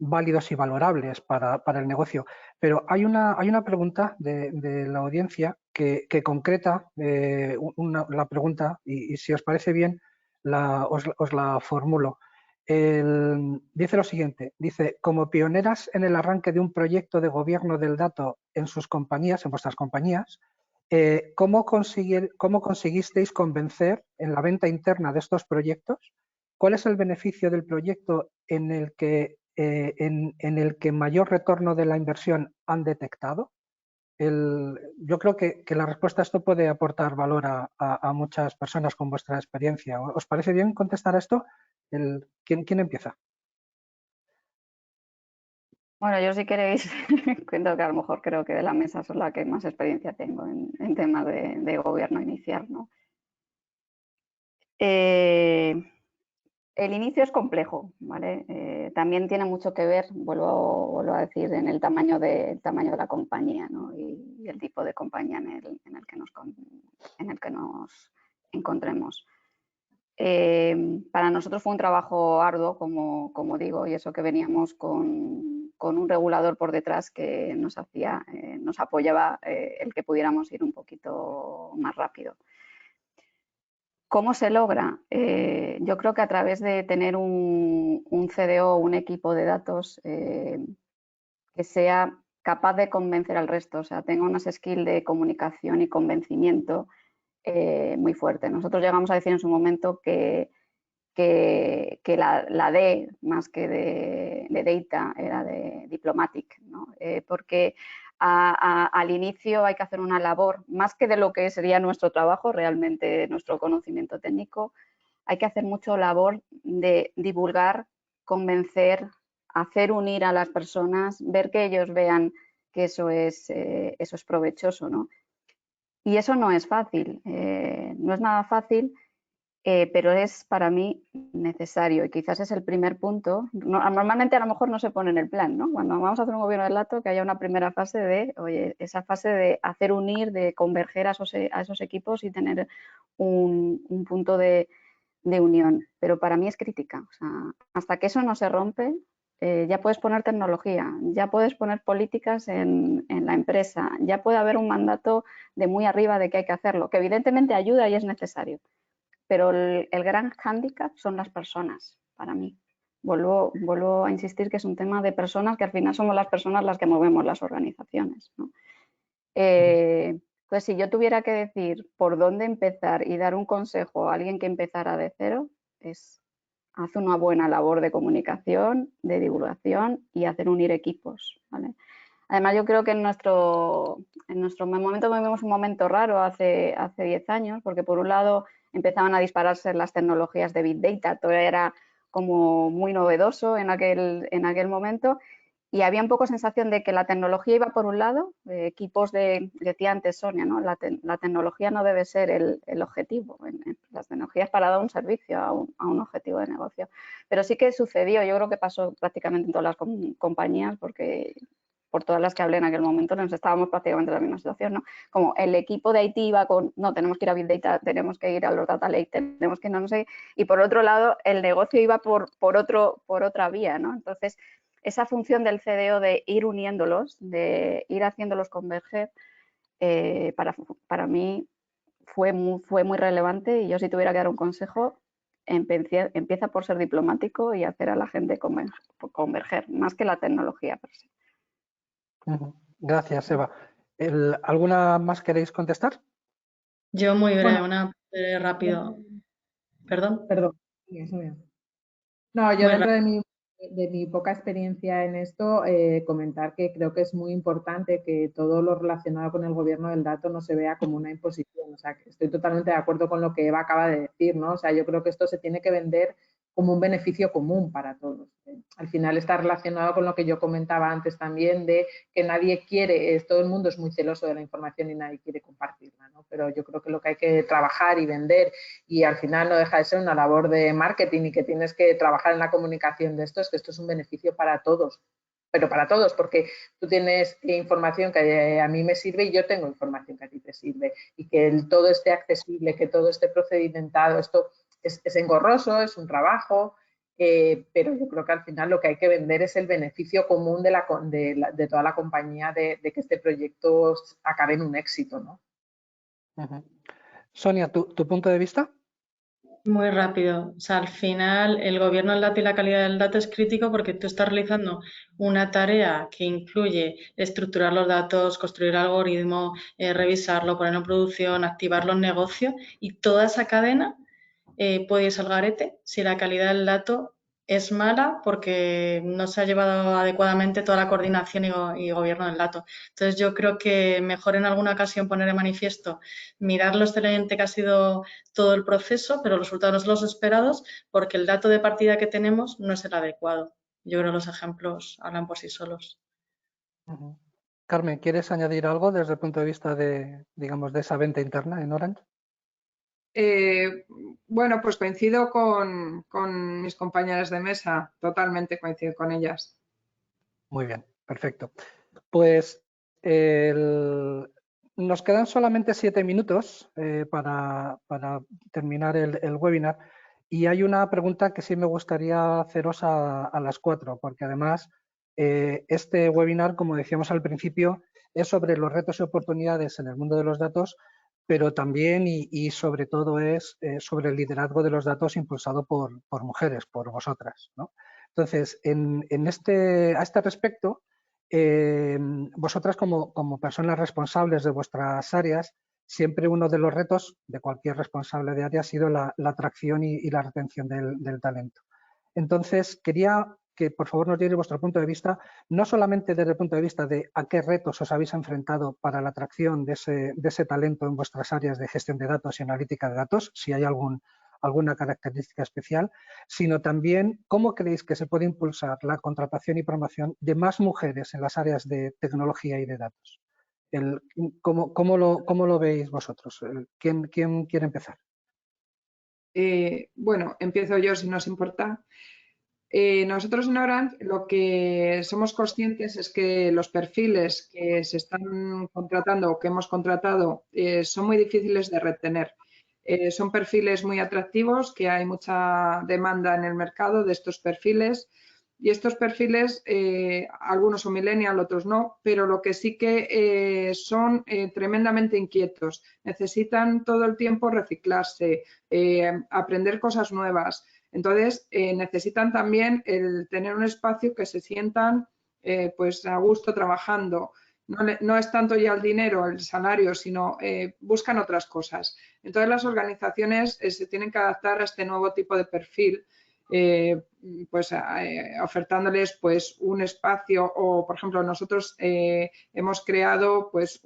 Speaker 2: válidos y valorables para el negocio. Pero hay una pregunta de la audiencia que concreta la pregunta y si os parece bien, os la formulo. Dice lo siguiente, dice, como pioneras en el arranque de un proyecto de gobierno del dato en sus compañías, en vuestras compañías, ¿cómo conseguisteis convencer en la venta interna de estos proyectos? ¿Cuál es el beneficio del proyecto en el que mayor retorno de la inversión han detectado? Yo creo que la respuesta a esto puede aportar valor a muchas personas con vuestra experiencia. ¿Os parece bien contestar a esto? ¿Quién empieza?
Speaker 4: Bueno, yo si queréis, cuento que a lo mejor creo que de la mesa soy la que más experiencia tengo en temas de gobierno inicial, ¿no? El inicio es complejo, ¿vale? También tiene mucho que ver, vuelvo a decir, en el tamaño de la compañía, ¿no? y el tipo de compañía en el que nos encontremos. Para nosotros fue un trabajo arduo, como digo, y eso que veníamos con un regulador por detrás que nos apoyaba el que pudiéramos ir un poquito más rápido. ¿Cómo se logra? Yo creo que a través de tener un CDO, un equipo de datos que sea capaz de convencer al resto, o sea, tenga unas skills de comunicación y convencimiento muy fuerte. Nosotros llegamos a decir en su momento que la D, más que de data, era de diplomatic, ¿no? Porque al inicio hay que hacer una labor, más que de lo que sería nuestro trabajo, realmente nuestro conocimiento técnico, hay que hacer mucho labor de divulgar, convencer, hacer unir a las personas, ver que ellos vean que eso es provechoso, ¿no? Y eso no es fácil, no es nada fácil, pero es para mí necesario y quizás es el primer punto. Normalmente a lo mejor no se pone en el plan, ¿no? Cuando vamos a hacer un gobierno del dato, que haya una primera fase de, oye, esa fase de hacer unir, de converger a esos equipos y tener un punto de unión. Pero para mí es crítica. O sea, hasta que eso no se rompe, ya puedes poner tecnología, ya puedes poner políticas en la empresa, ya puede haber un mandato de muy arriba de que hay que hacerlo, que evidentemente ayuda y es necesario. Pero el gran hándicap son las personas, para mí. Vuelvo a insistir que es un tema de personas, que al final somos las personas las que movemos las organizaciones, ¿no? Pues si yo tuviera que decir por dónde empezar y dar un consejo a alguien que empezara de cero, es haz una buena labor de comunicación, de divulgación y hacer unir equipos, ¿vale? Además, yo creo que en nuestro momento vivimos un momento raro hace 10 años, porque por un lado empezaban a dispararse las tecnologías de Big Data, todo era como muy novedoso en aquel momento y había un poco sensación de que la tecnología iba por un lado, equipos decía antes Sonia, ¿no? La tecnología no debe ser el objetivo, las tecnologías para dar un servicio a un objetivo de negocio. Pero sí que sucedió, yo creo que pasó prácticamente en todas las compañías, porque por todas las que hablé en aquel momento, nos estábamos prácticamente en la misma situación, ¿no? Como el equipo de IT iba con, no, tenemos que ir a Big Data, tenemos que ir a los Data Lake, tenemos que no sé, y por otro lado el negocio iba por otra vía, ¿no? Entonces, esa función del CDO de ir uniéndolos, de ir haciéndolos converger, para mí fue muy relevante, y yo, si tuviera que dar un consejo, empieza por ser diplomático y hacer a la gente converger, más que la tecnología per se.
Speaker 2: Gracias, Eva. ¿Alguna más queréis contestar?
Speaker 3: Yo muy breve,
Speaker 5: Bueno,
Speaker 3: una rápido. ¿Perdón?
Speaker 5: Perdón. No, yo
Speaker 3: Muy
Speaker 5: dentro de mi poca experiencia en esto, comentar que creo que es muy importante que todo lo relacionado con el gobierno del dato no se vea como una imposición. O sea, que estoy totalmente de acuerdo con lo que Eva acaba de decir, ¿no? O sea, yo creo que esto se tiene que vender como un beneficio común para todos. Al final está relacionado con lo que yo comentaba antes también, de que nadie quiere, todo el mundo es muy celoso de la información y nadie quiere compartirla, ¿no? Pero yo creo que lo que hay que trabajar y vender, y al final no deja de ser una labor de marketing y que tienes que trabajar en la comunicación de esto, es que esto es un beneficio para todos, pero para todos, porque tú tienes información que a mí me sirve y yo tengo información que a ti te sirve, y que todo esté accesible, que todo esté procedimentado. Esto es engorroso, es un trabajo, pero yo creo que al final lo que hay que vender es el beneficio común de toda la compañía, de que este proyecto acabe en un éxito, ¿no?
Speaker 2: Sonia, ¿tu punto de vista?
Speaker 3: Muy rápido. O sea, al final el gobierno del dato y la calidad del dato es crítico, porque tú estás realizando una tarea que incluye estructurar los datos, construir algoritmo, revisarlo, ponerlo en producción, activarlo en negocio, y toda esa cadena puede irse al garete si la calidad del dato es mala, porque no se ha llevado adecuadamente toda la coordinación y gobierno del dato. Entonces, yo creo que mejor en alguna ocasión poner de manifiesto, mirar lo excelente que ha sido todo el proceso, pero los resultados no son los esperados, porque el dato de partida que tenemos no es el adecuado. Yo creo que los ejemplos hablan por sí solos.
Speaker 2: Carmen, ¿quieres añadir algo desde el punto de vista de, digamos, de esa venta interna en Orange?
Speaker 6: Bueno, pues coincido con mis compañeras de mesa, totalmente coincido con ellas.
Speaker 2: Muy bien, perfecto. Pues nos quedan solamente 7 minutos para terminar el webinar, y hay una pregunta que sí me gustaría haceros a las 4, porque además este webinar, como decíamos al principio, es sobre los retos y oportunidades en el mundo de los datos, pero también y sobre todo es sobre el liderazgo de los datos impulsado por mujeres, por vosotras, ¿no? Entonces, a este respecto, vosotras como personas responsables de vuestras áreas, siempre uno de los retos de cualquier responsable de área ha sido la atracción y la retención del talento. Entonces, quería que por favor nos dierais vuestro punto de vista, no solamente desde el punto de vista de a qué retos os habéis enfrentado para la atracción de ese talento en vuestras áreas de gestión de datos y analítica de datos, si hay alguna característica especial, sino también cómo creéis que se puede impulsar la contratación y promoción de más mujeres en las áreas de tecnología y de datos. ¿Cómo lo veis vosotros? ¿Quién quiere empezar?
Speaker 6: Bueno, empiezo yo, si no os importa. Nosotros en Orange lo que somos conscientes es que los perfiles que se están contratando o que hemos contratado son muy difíciles de retener. Son perfiles muy atractivos, que hay mucha demanda en el mercado de estos perfiles, y estos perfiles, algunos son millennial, otros no, pero lo que sí que son tremendamente inquietos. Necesitan todo el tiempo reciclarse, aprender cosas nuevas. Entonces, necesitan también el tener un espacio que se sientan pues a gusto trabajando. No es tanto ya el dinero, el salario, sino buscan otras cosas. Entonces, las organizaciones se tienen que adaptar a este nuevo tipo de perfil, pues ofertándoles pues un espacio, o por ejemplo nosotros hemos creado pues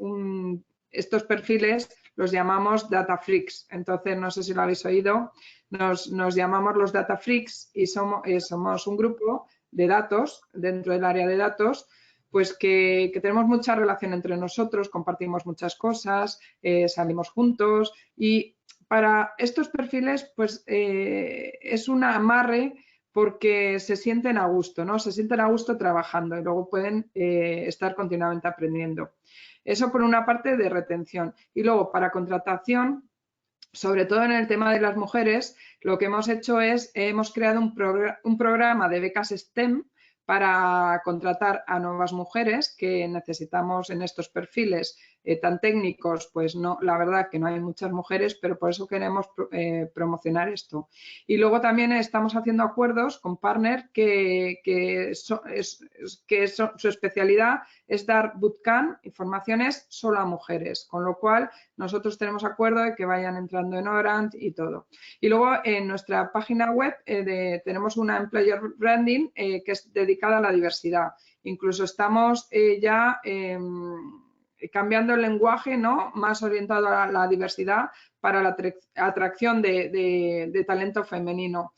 Speaker 6: estos perfiles, los llamamos data freaks. Entonces, no sé si lo habéis oído, nos llamamos los data freaks, y somos un grupo de datos dentro del área de datos, pues que tenemos mucha relación entre nosotros, compartimos muchas cosas, salimos juntos, y para estos perfiles pues es un amarre, porque se sienten a gusto, ¿no? Se sienten a gusto trabajando y luego pueden estar continuamente aprendiendo. Eso por una parte de retención. Y luego para contratación, sobre todo en el tema de las mujeres, lo que hemos hecho es, hemos creado un programa de becas STEM para contratar a nuevas mujeres que necesitamos en estos perfiles tan técnicos, pues no, la verdad que no hay muchas mujeres, pero por eso queremos promocionar esto. Y luego también estamos haciendo acuerdos con partners que su especialidad es dar bootcamp y formaciones solo a mujeres, con lo cual nosotros tenemos acuerdo de que vayan entrando en Orange y todo. Y luego en nuestra página web tenemos una Employer Branding que es dedicada a la diversidad. Incluso estamos ya cambiando el lenguaje, ¿no?, más orientado a la diversidad para la atracción de talento femenino.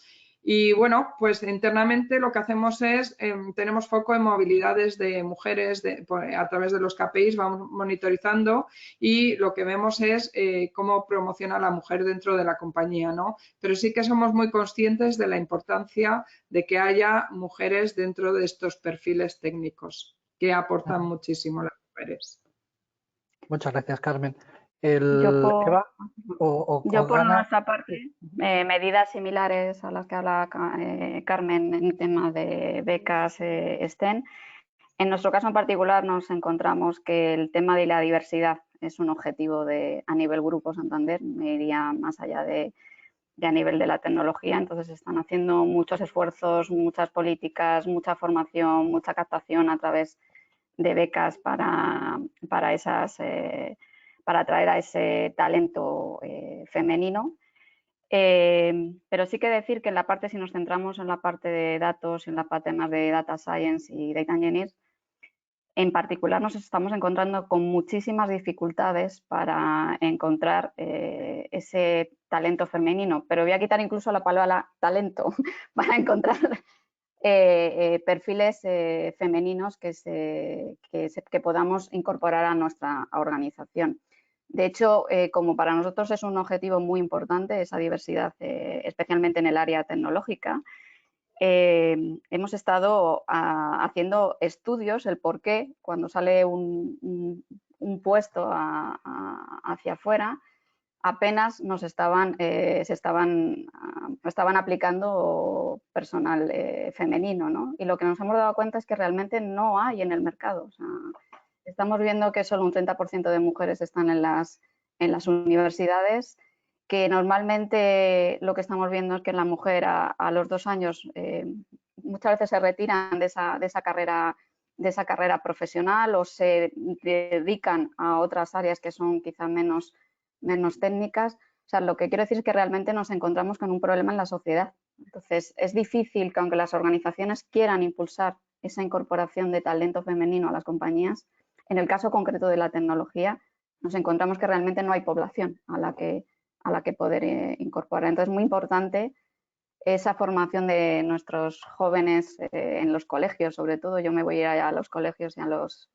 Speaker 6: Y bueno, pues internamente lo que hacemos es, tenemos foco en movilidades de mujeres a través de los KPIs, vamos monitorizando y lo que vemos es cómo promociona a la mujer dentro de la compañía, ¿no? Pero sí que somos muy conscientes de la importancia de que haya mujeres dentro de estos perfiles técnicos que aportan muchísimo a las mujeres.
Speaker 2: Muchas gracias, Carmen.
Speaker 4: Yo
Speaker 2: Eva
Speaker 4: por nuestra parte, medidas similares a las que habla Carmen en temas de becas STEM. En nuestro caso en particular nos encontramos que el tema de la diversidad es un objetivo a nivel Grupo Santander, me iría más allá de a nivel de la tecnología. Entonces están haciendo muchos esfuerzos, muchas políticas, mucha formación, mucha captación a través de becas para atraer a ese talento femenino. Pero sí que decir que en la parte, si nos centramos en la parte de datos, en la parte más de Data Science y Data Engineers, en particular nos estamos encontrando con muchísimas dificultades para encontrar ese talento femenino, pero voy a quitar incluso la palabra talento para encontrar perfiles femeninos que podamos incorporar a nuestra organización. De hecho, como para nosotros es un objetivo muy importante esa diversidad, especialmente en el área tecnológica, hemos estado haciendo estudios, el por qué cuando sale un puesto hacia afuera, apenas estaban aplicando personal femenino, ¿no? Y lo que nos hemos dado cuenta es que realmente no hay en el mercado. O sea, estamos viendo que solo un 30% de mujeres están en las universidades, que normalmente lo que estamos viendo es que la mujer a los 2 años muchas veces se retiran de esa carrera profesional o se dedican a otras áreas que son quizá menos técnicas. O sea, lo que quiero decir es que realmente nos encontramos con un problema en la sociedad. Entonces, es difícil que aunque las organizaciones quieran impulsar esa incorporación de talento femenino a las compañías, en el caso concreto de la tecnología, nos encontramos que realmente no hay población a la que poder incorporar. Entonces, es muy importante esa formación de nuestros jóvenes en los colegios, sobre todo. Yo me voy a ir a los colegios y más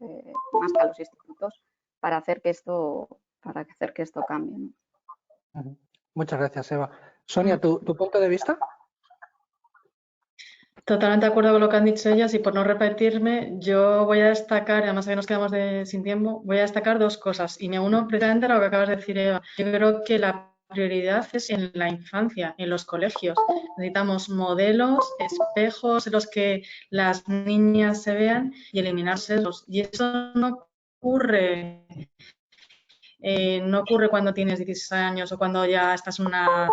Speaker 4: que a los institutos para hacer que esto cambie, ¿no?
Speaker 2: Muchas gracias, Eva. Sonia, ¿tu punto de vista?
Speaker 3: Totalmente de acuerdo con lo que han dicho ellas y por no repetirme, yo voy a destacar, además que nos quedamos sin tiempo, voy a destacar 2 cosas y me uno precisamente a lo que acabas de decir, Eva. Yo creo que la prioridad es en la infancia, en los colegios. Necesitamos modelos, espejos en los que las niñas se vean y eliminar sesgos. Y eso no ocurre cuando tienes 16 años o cuando ya estás en una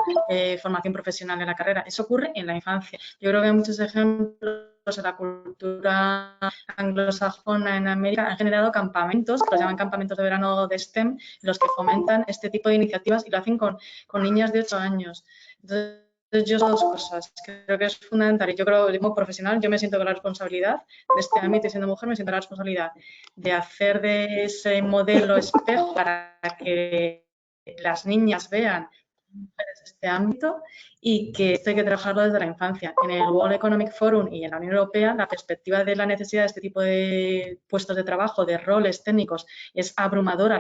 Speaker 3: formación profesional en la carrera. Eso ocurre en la infancia. Yo creo que hay muchos ejemplos en la cultura anglosajona en América. Han generado campamentos, que los llaman campamentos de verano de STEM, en los que fomentan este tipo de iniciativas y lo hacen con niñas de 8 años. Entonces, yo 2 cosas, creo que es fundamental y yo creo que como profesional yo me siento con la responsabilidad de este ámbito y siendo mujer me siento la responsabilidad de hacer de ese modelo espejo para que las niñas vean este ámbito y que esto hay que trabajarlo desde la infancia. En el World Economic Forum y en la Unión Europea la perspectiva de la necesidad de este tipo de puestos de trabajo, de roles técnicos, es abrumadora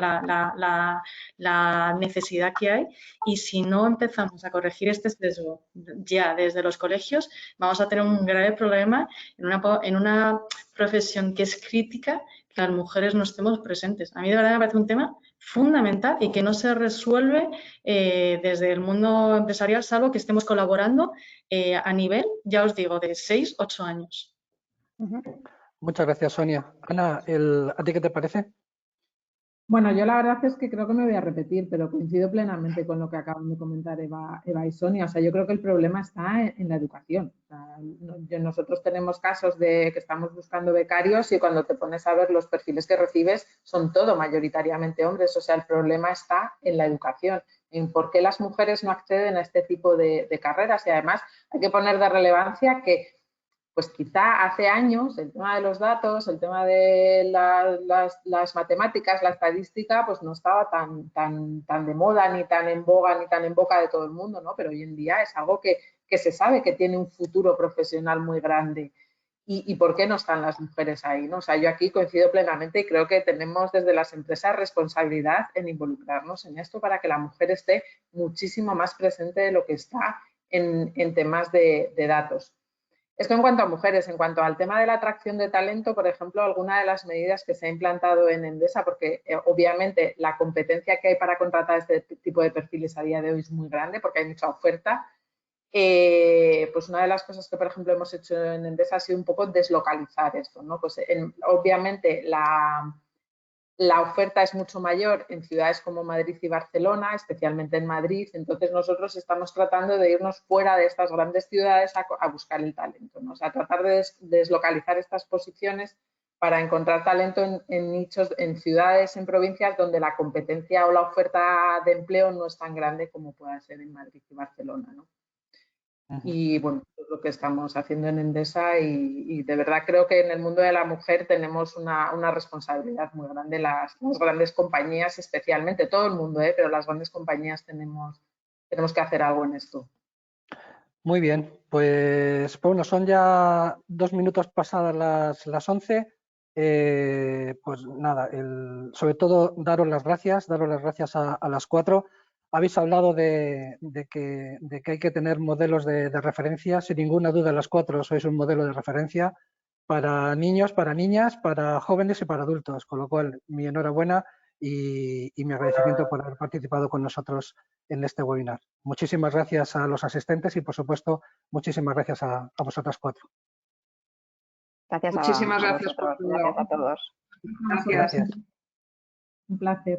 Speaker 3: la necesidad que hay y si no empezamos a corregir este sesgo ya desde los colegios vamos a tener un grave problema en una profesión que es crítica que las mujeres no estemos presentes. A mí de verdad me parece un tema fundamental y que no se resuelve desde el mundo empresarial, salvo que estemos colaborando a nivel, ya os digo, de 6-8 años.
Speaker 2: Muchas gracias, Sonia. Ana, ¿a ti qué te parece?
Speaker 5: Bueno, yo la verdad es que creo que me voy a repetir, pero coincido plenamente con lo que acaban de comentar Eva y Sonia. O sea, yo creo que el problema está en la educación. O sea, nosotros tenemos casos de que estamos buscando becarios y cuando te pones a ver los perfiles que recibes son todo mayoritariamente hombres. O sea, el problema está en la educación, en por qué las mujeres no acceden a este tipo de carreras. Y además hay que poner de relevancia que pues quizá hace años el tema de los datos, el tema de las matemáticas, la estadística, pues no estaba tan de moda, ni tan en boga, ni tan en boca de todo el mundo, ¿no? Pero hoy en día es algo que se sabe que tiene un futuro profesional muy grande. ¿Y por qué no están las mujeres ahí, ¿no? O sea, yo aquí coincido plenamente y creo que tenemos desde las empresas responsabilidad en involucrarnos en esto para que la mujer esté muchísimo más presente de lo que está en temas de datos. Esto en cuanto a mujeres. En cuanto al tema de la atracción de talento, por ejemplo, alguna de las medidas que se ha implantado en Endesa, porque obviamente la competencia que hay para contratar este tipo de perfiles a día de hoy es muy grande porque hay mucha oferta, pues una de las cosas que, por ejemplo, hemos hecho en Endesa ha sido un poco deslocalizar esto, ¿no? Pues obviamente la oferta es mucho mayor en ciudades como Madrid y Barcelona, especialmente en Madrid. Entonces, nosotros estamos tratando de irnos fuera de estas grandes ciudades a buscar el talento, ¿no? O sea, tratar de deslocalizar estas posiciones para encontrar talento en nichos, en ciudades, en provincias donde la competencia o la oferta de empleo no es tan grande como pueda ser en Madrid y Barcelona, ¿no? Y bueno, es lo que estamos haciendo en Endesa y de verdad creo que en el mundo de la mujer tenemos una responsabilidad muy grande, las grandes compañías especialmente, todo el mundo, pero las grandes compañías tenemos que hacer algo en esto.
Speaker 2: Muy bien, pues bueno, son ya 2 minutos pasadas las 11. Pues nada, sobre todo daros las gracias a las 4. Habéis hablado de que hay que tener modelos de referencia. Sin ninguna duda, las 4 sois un modelo de referencia para niños, para niñas, para jóvenes y para adultos. Con lo cual, mi enhorabuena y mi agradecimiento por haber participado con nosotros en este webinar. Muchísimas gracias a los asistentes y, por supuesto, muchísimas gracias a vosotras 4.
Speaker 4: Gracias
Speaker 6: Muchísimas
Speaker 4: a
Speaker 6: gracias por
Speaker 4: vosotros.
Speaker 6: todo.
Speaker 4: Gracias a todos.
Speaker 6: Gracias.
Speaker 5: Un placer.